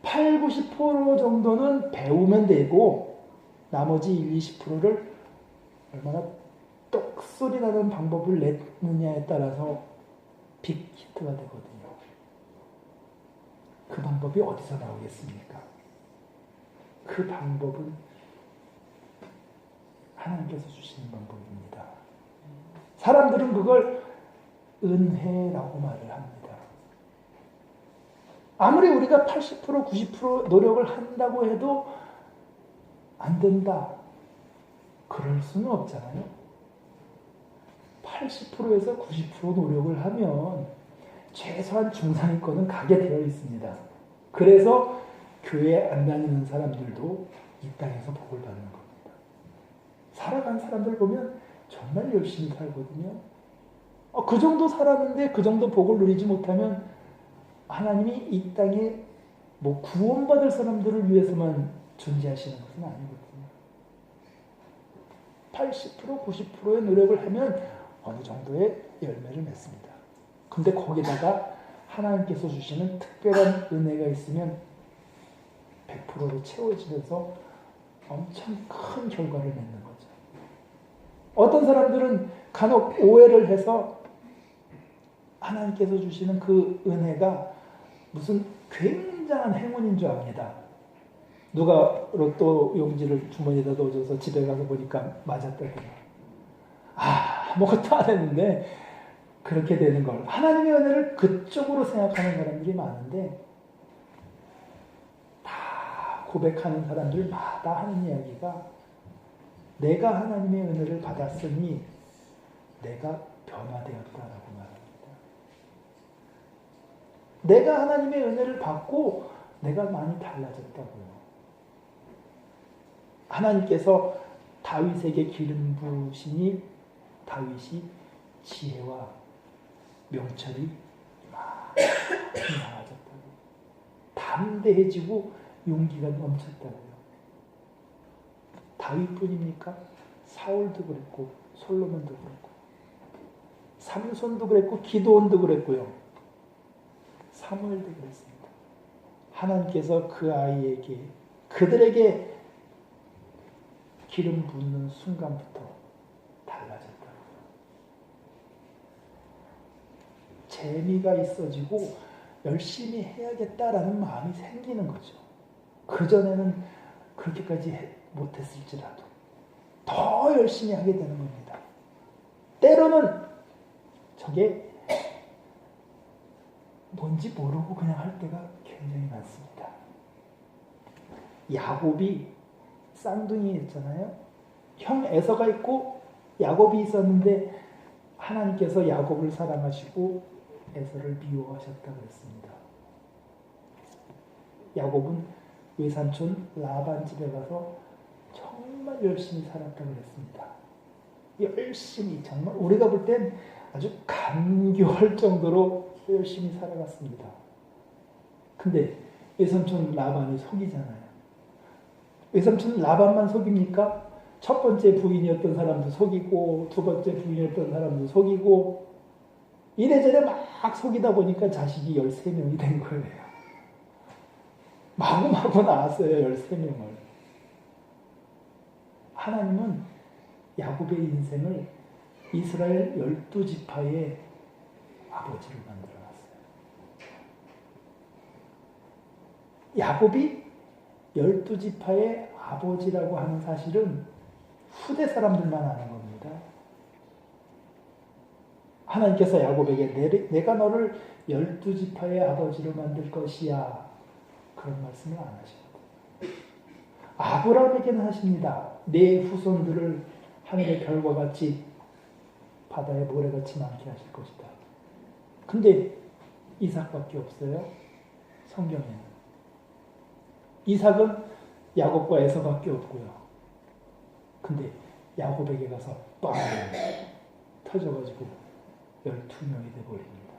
80-90% 정도는 배우면 되고 나머지 20%를 얼마나 똑소리 나는 방법을 냈느냐에 따라서 빅히트가 되거든요. 그 방법이 어디서 나오겠습니까? 그 방법은 하나님께서 주시는 방법입니다. 사람들은 그걸 은혜라고 말을 합니다. 아무리 우리가 80%, 90% 노력을 한다고 해도 안 된다. 그럴 수는 없잖아요. 80%에서 90% 노력을 하면 최소한 중상위권은 가게 되어 있습니다. 그래서 교회 안 다니는 사람들도 이 땅에서 복을 받는 겁니다. 살아간 사람들 보면 정말 열심히 살거든요. 그 정도 살았는데 그 정도 복을 누리지 못하면 하나님이 이 땅에 뭐 구원받을 사람들을 위해서만 존재하시는 것은 아니거든요. 80%, 90%의 노력을 하면 어느 정도의 열매를 맺습니다. 근데 거기다가 하나님께서 주시는 특별한 은혜가 있으면 100%로 채워지면서 엄청 큰 결과를 맺는 거죠. 어떤 사람들은 간혹 오해를 해서 하나님께서 주시는 그 은혜가 무슨 굉장한 행운인 줄 압니다. 누가 로또 용지를 주머니에다 넣어줘서 집에 가서 보니까 맞았다더라. 아무것도 안 했는데 그렇게 되는 걸. 하나님의 은혜를 그쪽으로 생각하는 사람들이 많은데 다 고백하는 사람들마다 하는 이야기가 내가 하나님의 은혜를 받았으니 내가 변화되었다라고 말합니다. 내가 하나님의 은혜를 받고 내가 많이 달라졌다고요. 하나님께서 다윗에게 기름 부으시니 다윗이 지혜와 명철이 많이 나아졌다고. 담대해지고 용기가 넘쳤다고요. 다윗뿐입니까? 사울도 그랬고 솔로몬도 그랬고 삼손도 그랬고 기도원도 그랬고요. 사무엘도 그랬습니다. 하나님께서 그 아이에게 그들에게 기름 붓는 순간부터 달라졌다고요. 재미가 있어지고 열심히 해야겠다라는 마음이 생기는 거죠. 그전에는 그렇게까지 못했을지라도 더 열심히 하게 되는 겁니다. 때로는 저게 뭔지 모르고 그냥 할 때가 굉장히 많습니다. 야곱이 쌍둥이였잖아요. 형 에서가 있고 야곱이 있었는데 하나님께서 야곱을 사랑하시고 에서를 미워하셨다 그랬습니다. 야곱은 외삼촌 라반 집에 가서 정말 열심히 살았다 그랬습니다. 열심히 정말 우리가 볼 땐 아주 감교할 정도로 열심히 살아갔습니다. 근데 외삼촌 라반이 속이잖아요. 외삼촌 라반만 속입니까? 첫 번째 부인이었던 사람도 속이고 두 번째 부인이었던 사람도 속이고 이래저래 막 속이다 보니까 자식이 13명이 된 거예요. 마구마구 나왔어요. 13명을. 하나님은 야곱의 인생을 이스라엘 12지파의 아버지로 만들어놨어요. 야곱이 12지파의 아버지라고 하는 사실은 후대 사람들만 아는 겁니다. 하나님께서 야곱에게 내가 너를 12지파의 아버지로 만들 것이야. 그런 말씀을 안 하시거든요. 아브라함에게는 하십니다. 내 후손들을 하늘의 별과 같이 바다의 모래같이 많게 하실 것이다. 근데 이삭밖에 없어요. 성경에는. 이삭은 야곱과 에서밖에 없고요. 근데 야곱에게 가서 빵 터져가지고 12명이 돼버립니다.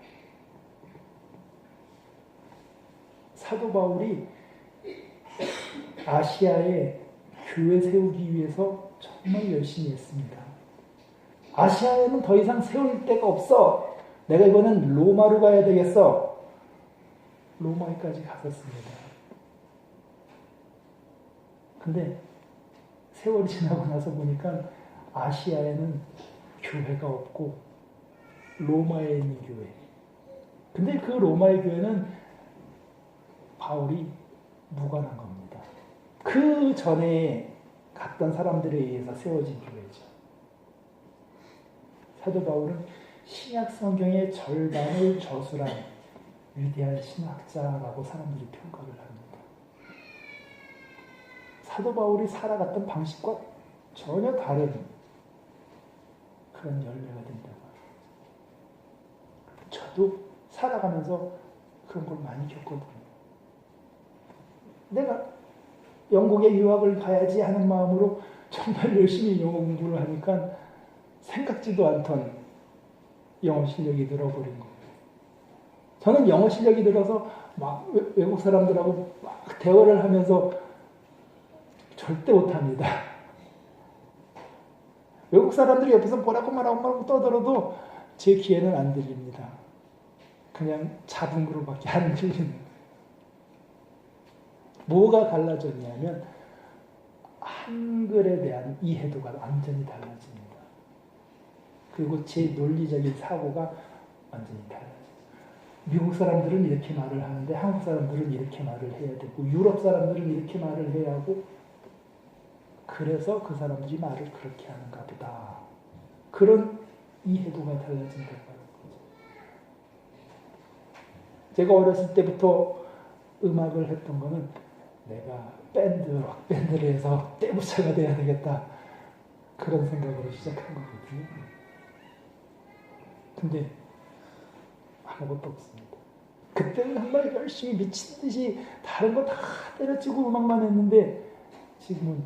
사도 바울이 아시아에 교회 세우기 위해서 정말 열심히 했습니다. 아시아에는 더 이상 세울 데가 없어. 내가 이번엔 로마로 가야 되겠어. 로마에까지 갔었습니다. 근데 세월이 지나고 나서 보니까 아시아에는 교회가 없고 로마에 있는 교회. 근데 그 로마의 교회는 바울이 무관한 겁니다. 그 전에 갔던 사람들에 의해서 세워진 교회죠. 사도 바울은 신약 성경의 절반을 저술한 위대한 신학자라고 사람들이 평가를 합니다. 사도 바울이 살아갔던 방식과 전혀 다른 그런 열매가 된다고 합니다. 저도 살아가면서 그런 걸 많이 겪거든요. 내가 영국에 유학을 가야지 하는 마음으로 정말 열심히 영어 공부를 하니까 생각지도 않던 영어 실력이 늘어버린 거예요. 저는 영어 실력이 늘어서 막 외국 사람들하고 막 대화를 하면서 절대 못합니다. 외국 사람들이 옆에서 뭐라고 말하고 떠들어도 제 귀에는 안 들립니다. 그냥 자동으로밖에 안 들리는 거예요. 뭐가 달라졌냐면 한글에 대한 이해도가 완전히 달라집니다. 그리고 제 논리적인 사고가 완전히 달라져요. 미국 사람들은 이렇게 말을 하는데 한국 사람들은 이렇게 말을 해야 되고 유럽 사람들은 이렇게 말을 해야 하고 그래서 그 사람들이 말을 그렇게 하는가 보다. 그런 이해도가 달라진다고 하는 거죠. 제가 어렸을 때부터 음악을 했던 거는 내가 록 밴드를 해서 떼부자가 돼야 되겠다. 그런 생각으로 시작한 거거든요. 근데 아무것도 없습니다. 그때는 정말 열심히 미친 듯이 다른 거 다 때려치고 음악만 했는데 지금은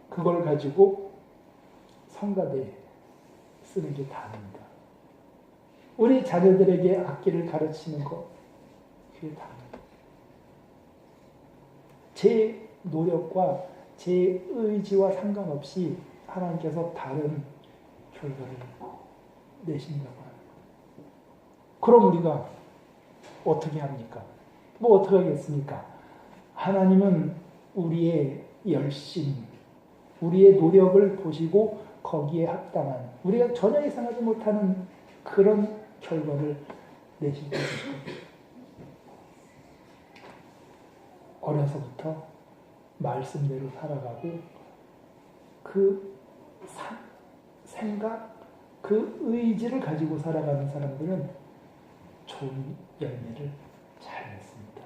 그걸 가지고 성가대에 쓰는 게 다입니다. 우리 자녀들에게 악기를 가르치는 거 그게 다입니다. 제 노력과 제 의지와 상관없이 하나님께서 다른 결과를 내신다고 합니다. 그럼 우리가 어떻게 합니까? 뭐 어떻게 하겠습니까? 하나님은 우리의 열심, 우리의 노력을 보시고 거기에 합당한 우리가 전혀 예상하지 못하는 그런 결과를 내실 것입니다. 어려서부터 말씀대로 살아가고 그 생각, 그 의지를 가지고 살아가는 사람들은 좋은 열매를 잘 맺습니다.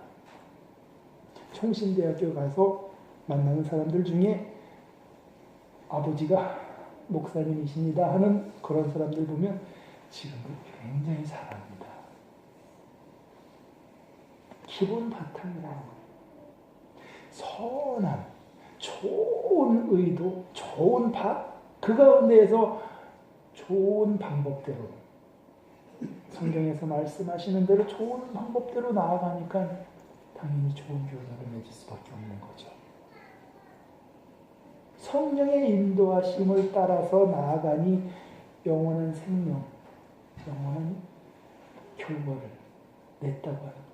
총신대학교 가서 만나는 사람들 중에 아버지가 목사님이십니다 하는 그런 사람들 보면 지금도 굉장히 잘합니다. 기본 바탕이라는 거예요. 선한, 좋은 의도, 좋은 그 가운데에서 좋은 방법대로 성경에서 말씀하시는 대로 좋은 방법대로 나아가니까 당연히 좋은 결과를 맺을 수밖에 없는 거죠. 성령의 인도하심을 따라서 나아가니 영원한 생명, 영원한 결과를 냈다고 하는 거죠.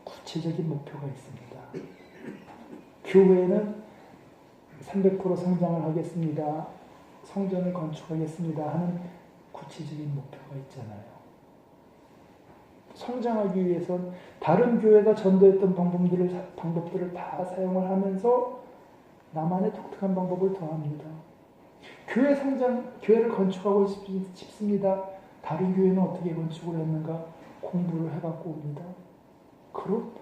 구체적인 목표가 있습니다. 교회는 300% 성장을 하겠습니다. 성전을 건축하겠습니다 하는 구체적인 목표가 있잖아요. 성장하기 위해선 다른 교회가 전도했던 방법들을 다 사용을 하면서 나만의 독특한 방법을 더합니다. 교회를 건축하고 싶습니다. 다른 교회는 어떻게 건축을 했는가 공부를 해갖고 옵니다. 그럼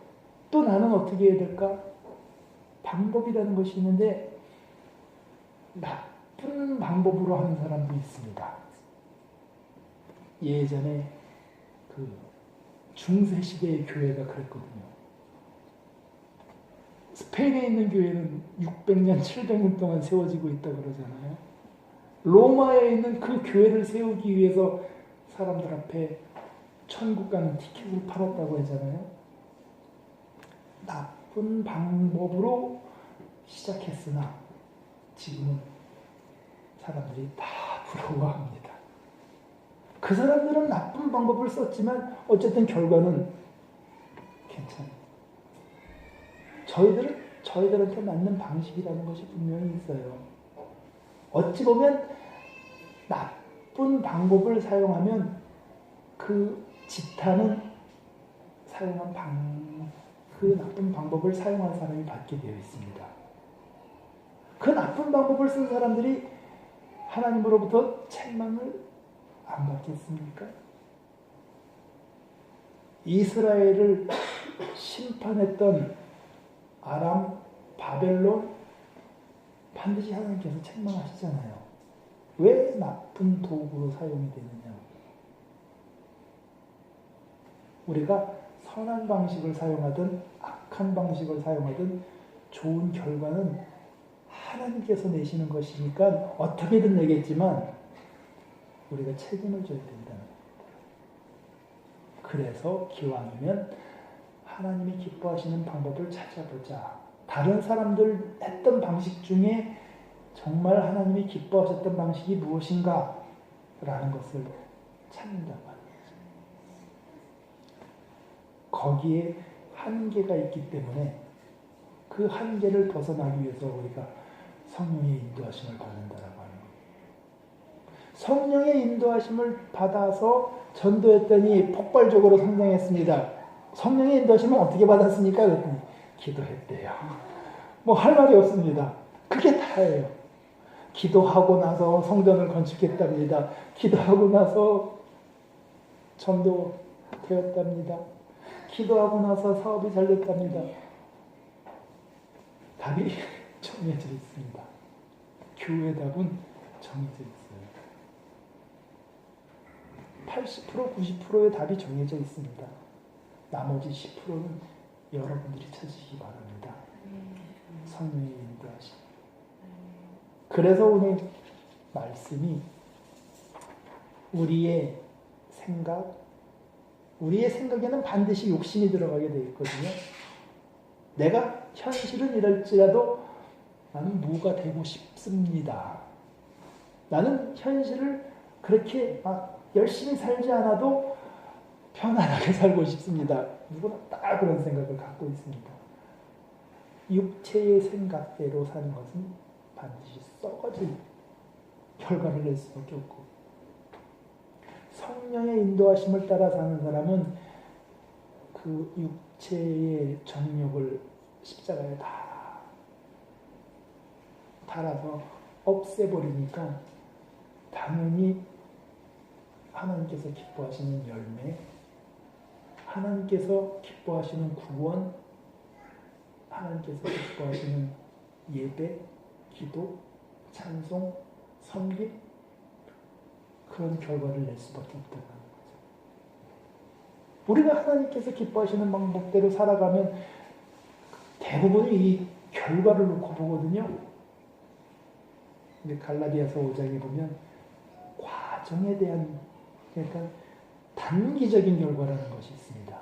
또 나는 어떻게 해야 될까? 방법이라는 것이 있는데 나쁜 방법으로 하는 사람도 있습니다. 예전에 그 중세시대의 교회가 그랬거든요. 스페인에 있는 교회는 600년, 700년 동안 세워지고 있다 그러잖아요. 로마에 있는 그 교회를 세우기 위해서 사람들 앞에 천국 가는 티켓을 팔았다고 하잖아요. 나쁜 방법으로 시작했으나 지금은 사람들이 다 부러워합니다. 그 사람들은 나쁜 방법을 썼지만 어쨌든 결과는 괜찮아요. 저희들한테 맞는 방식이라는 것이 분명히 있어요. 어찌 보면 나쁜 방법을 사용하면 그 지탄은 그 나쁜 방법을 사용한 사람이 받게 되어 있습니다. 그 나쁜 방법을 쓴 사람들이 하나님으로부터 책망을 안 받겠습니까? 이스라엘을 심판했던 아람, 바벨론 반드시 하나님께서 책망하시잖아요. 왜 나쁜 도구로 사용이 되느냐? 우리가 선한 방식을 사용하든 악한 방식을 사용하든 좋은 결과는 하나님께서 내시는 것이니까 어떻게든 내겠지만 우리가 책임을 져야 된다는 겁니다. 그래서 기왕이면 하나님이 기뻐하시는 방법을 찾아보자. 다른 사람들 했던 방식 중에 정말 하나님이 기뻐하셨던 방식이 무엇인가? 라는 것을 찾는다고 하는 거죠. 거기에 한계가 있기 때문에 그 한계를 벗어나기 위해서 우리가 성령의 인도하심을 받는다라고 하는 거예요. 성령의 인도하심을 받아서 전도했더니 폭발적으로 성장했습니다. 성령의 인도하심을 어떻게 받았습니까? 그랬더니 기도했대요. 뭐 할 말이 없습니다. 그게 다예요. 기도하고 나서 성전을 건축했답니다. 기도하고 나서 전도 되었답니다. 기도하고 나서 사업이 잘 됐답니다. 답이 정해져 있습니다. 교회 답은 정해져 있어요. 80%, 90%의 답이 정해져 있습니다. 나머지 10%는 여러분들이 찾으시기 바랍니다. 성령의 인도하심. 그래서 오늘 말씀이 우리의 생각에는 반드시 욕심이 들어가게 되어 있거든요. 내가 현실은 이럴지라도 나는 무가 되고 싶습니다. 나는 현실을 그렇게 막 열심히 살지 않아도 편안하게 살고 싶습니다. 누구나 다 그런 생각을 갖고 있습니다. 육체의 생각대로 사는 것은 반드시 썩어질 결과를 낼 수밖에 없고, 성령의 인도하심을 따라 사는 사람은 그 육체의 정욕을 십자가에 다 달아서 없애버리니까 당연히 하나님께서 기뻐하시는 열매, 하나님께서 기뻐하시는 구원, 하나님께서 기뻐하시는 예배, 기도, 찬송, 섬김, 그런 결과를 낼 수밖에 없다는 거죠. 우리가 하나님께서 기뻐하시는 방법대로 살아가면 대부분이 이 결과를 놓고 보거든요. 근데 갈라디아서 5장에 보면 과정에 대한, 그러니까 단기적인 결과라는 것이 있습니다.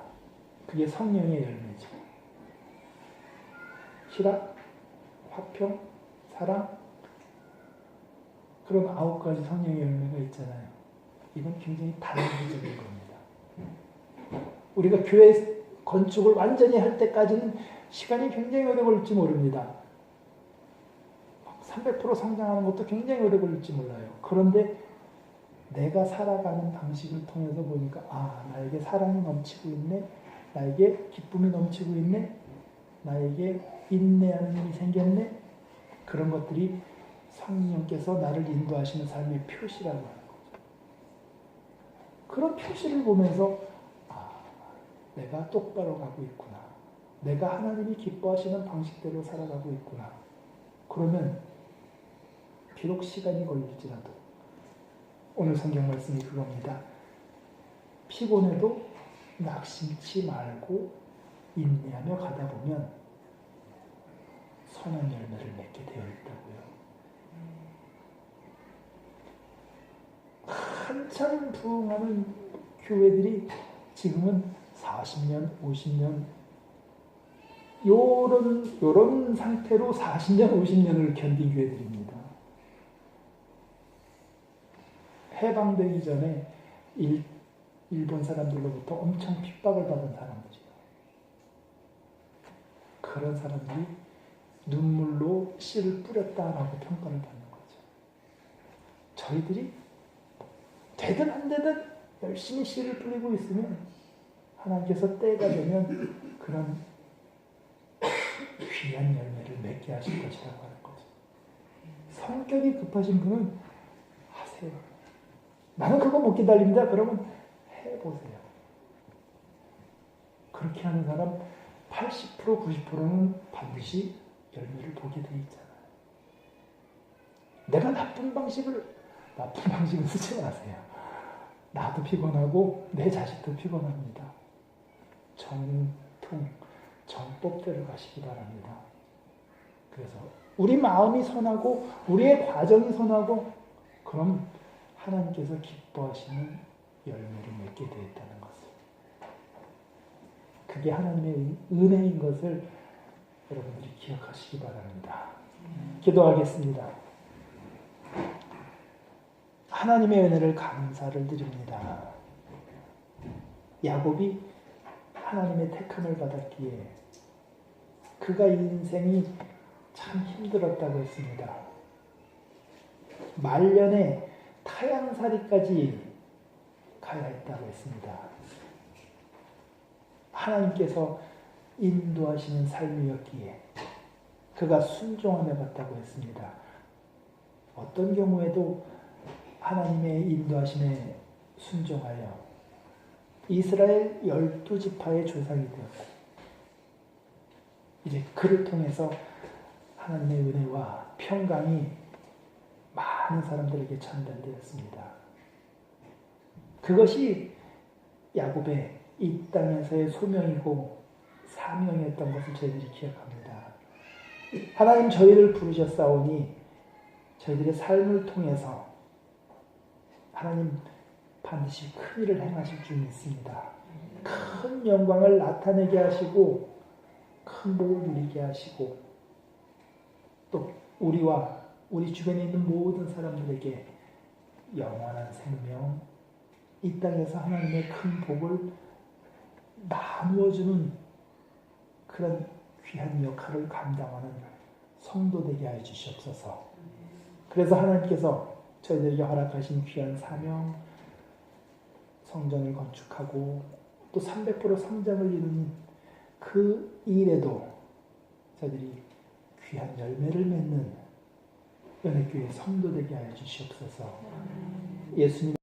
그게 성령의 열매죠. 희락, 화평, 사랑, 그런 9가지 성령의 열매가 있잖아요. 이건 굉장히 단기적인 겁니다. 우리가 교회 건축을 완전히 할 때까지는 시간이 굉장히 오래 걸릴지 모릅니다. 300% 성장하는 것도 굉장히 오래 걸릴지 몰라요. 그런데 내가 살아가는 방식을 통해서 보니까 나에게 사랑이 넘치고 있네, 나에게 기쁨이 넘치고 있네, 나에게 인내하는 힘이 생겼네, 그런 것들이 성령께서 나를 인도하시는 삶의 표시라고 하는 거죠. 그런 표시를 보면서 내가 똑바로 가고 있구나, 내가 하나님이 기뻐하시는 방식대로 살아가고 있구나. 그러면 비록 시간이 걸릴지라도, 오늘 성경 말씀이 그겁니다. 피곤해도 낙심치 말고 인내하며 가다 보면 선한 열매를 맺게 되어 있다고요. 한참 부흥하는 교회들이 지금은 40년, 50년 요런 상태로 40년, 50년을 견딘 교회들입니다. 해방되기 전에 일본 사람들로부터 엄청 핍박을 받은 사람들이죠. 그런 사람들이 눈물로 씨를 뿌렸다라고 평가를 받는 거죠. 저희들이 되든 안 되든 열심히 씨를 뿌리고 있으면 하나님께서 때가 되면 그런 귀한 열매를 맺게 하실 것이라고 하는 거죠. 성격이 급하신 분은 하세요. 나는 그거 못 기다립니다. 그러면 해보세요. 그렇게 하는 사람 80%, 90%는 반드시 열매를 보게 돼 있잖아요. 내가 나쁜 방식을 쓰지 마세요. 나도 피곤하고 내 자식도 피곤합니다. 정통정법대로 가시기 바랍니다. 그래서 우리 마음이 선하고 우리의 과정이 선하고 그럼 하나님께서 기뻐하시는 열매를 맺게 되었다는 것을, 그게 하나님의 은혜인 것을 여러분들이 기억하시기 바랍니다. 기도하겠습니다. 하나님의 은혜를 감사를 드립니다. 야곱이 하나님의 택함을 받았기에 그가 인생이 참 힘들었다고 했습니다. 말년에 타향살이까지 가야 했다고 했습니다. 하나님께서 인도하시는 삶이었기에 그가 순종하며 갔다고 했습니다. 어떤 경우에도 하나님의 인도하심에 순종하여 이스라엘 12지파의 조상이 되었고 이제 그를 통해서 하나님의 은혜와 평강이 많은 사람들에게 전달되었습니다. 그것이 야곱의 이 땅에서의 소명이고 사명이었던 것을 저희들이 기억합니다. 하나님 저희를 부르셨사오니 저희들의 삶을 통해서 하나님 반드시 큰 일을 행하실 줄 믿습니다. 큰 영광을 나타내게 하시고 큰 복을 누리게 하시고 또 우리와 우리 주변에 있는 모든 사람들에게 영원한 생명, 이 땅에서 하나님의 큰 복을 나누어주는 그런 귀한 역할을 감당하는 성도 되게 하여 주시옵소서. 그래서 하나님께서 저희들에게 허락하신 귀한 사명, 성전을 건축하고 또 300% 성장을 이루는 그 일에도 저희들이 귀한 열매를 맺는 은혜교회 성도 되게 하여 주시옵소서. 예수님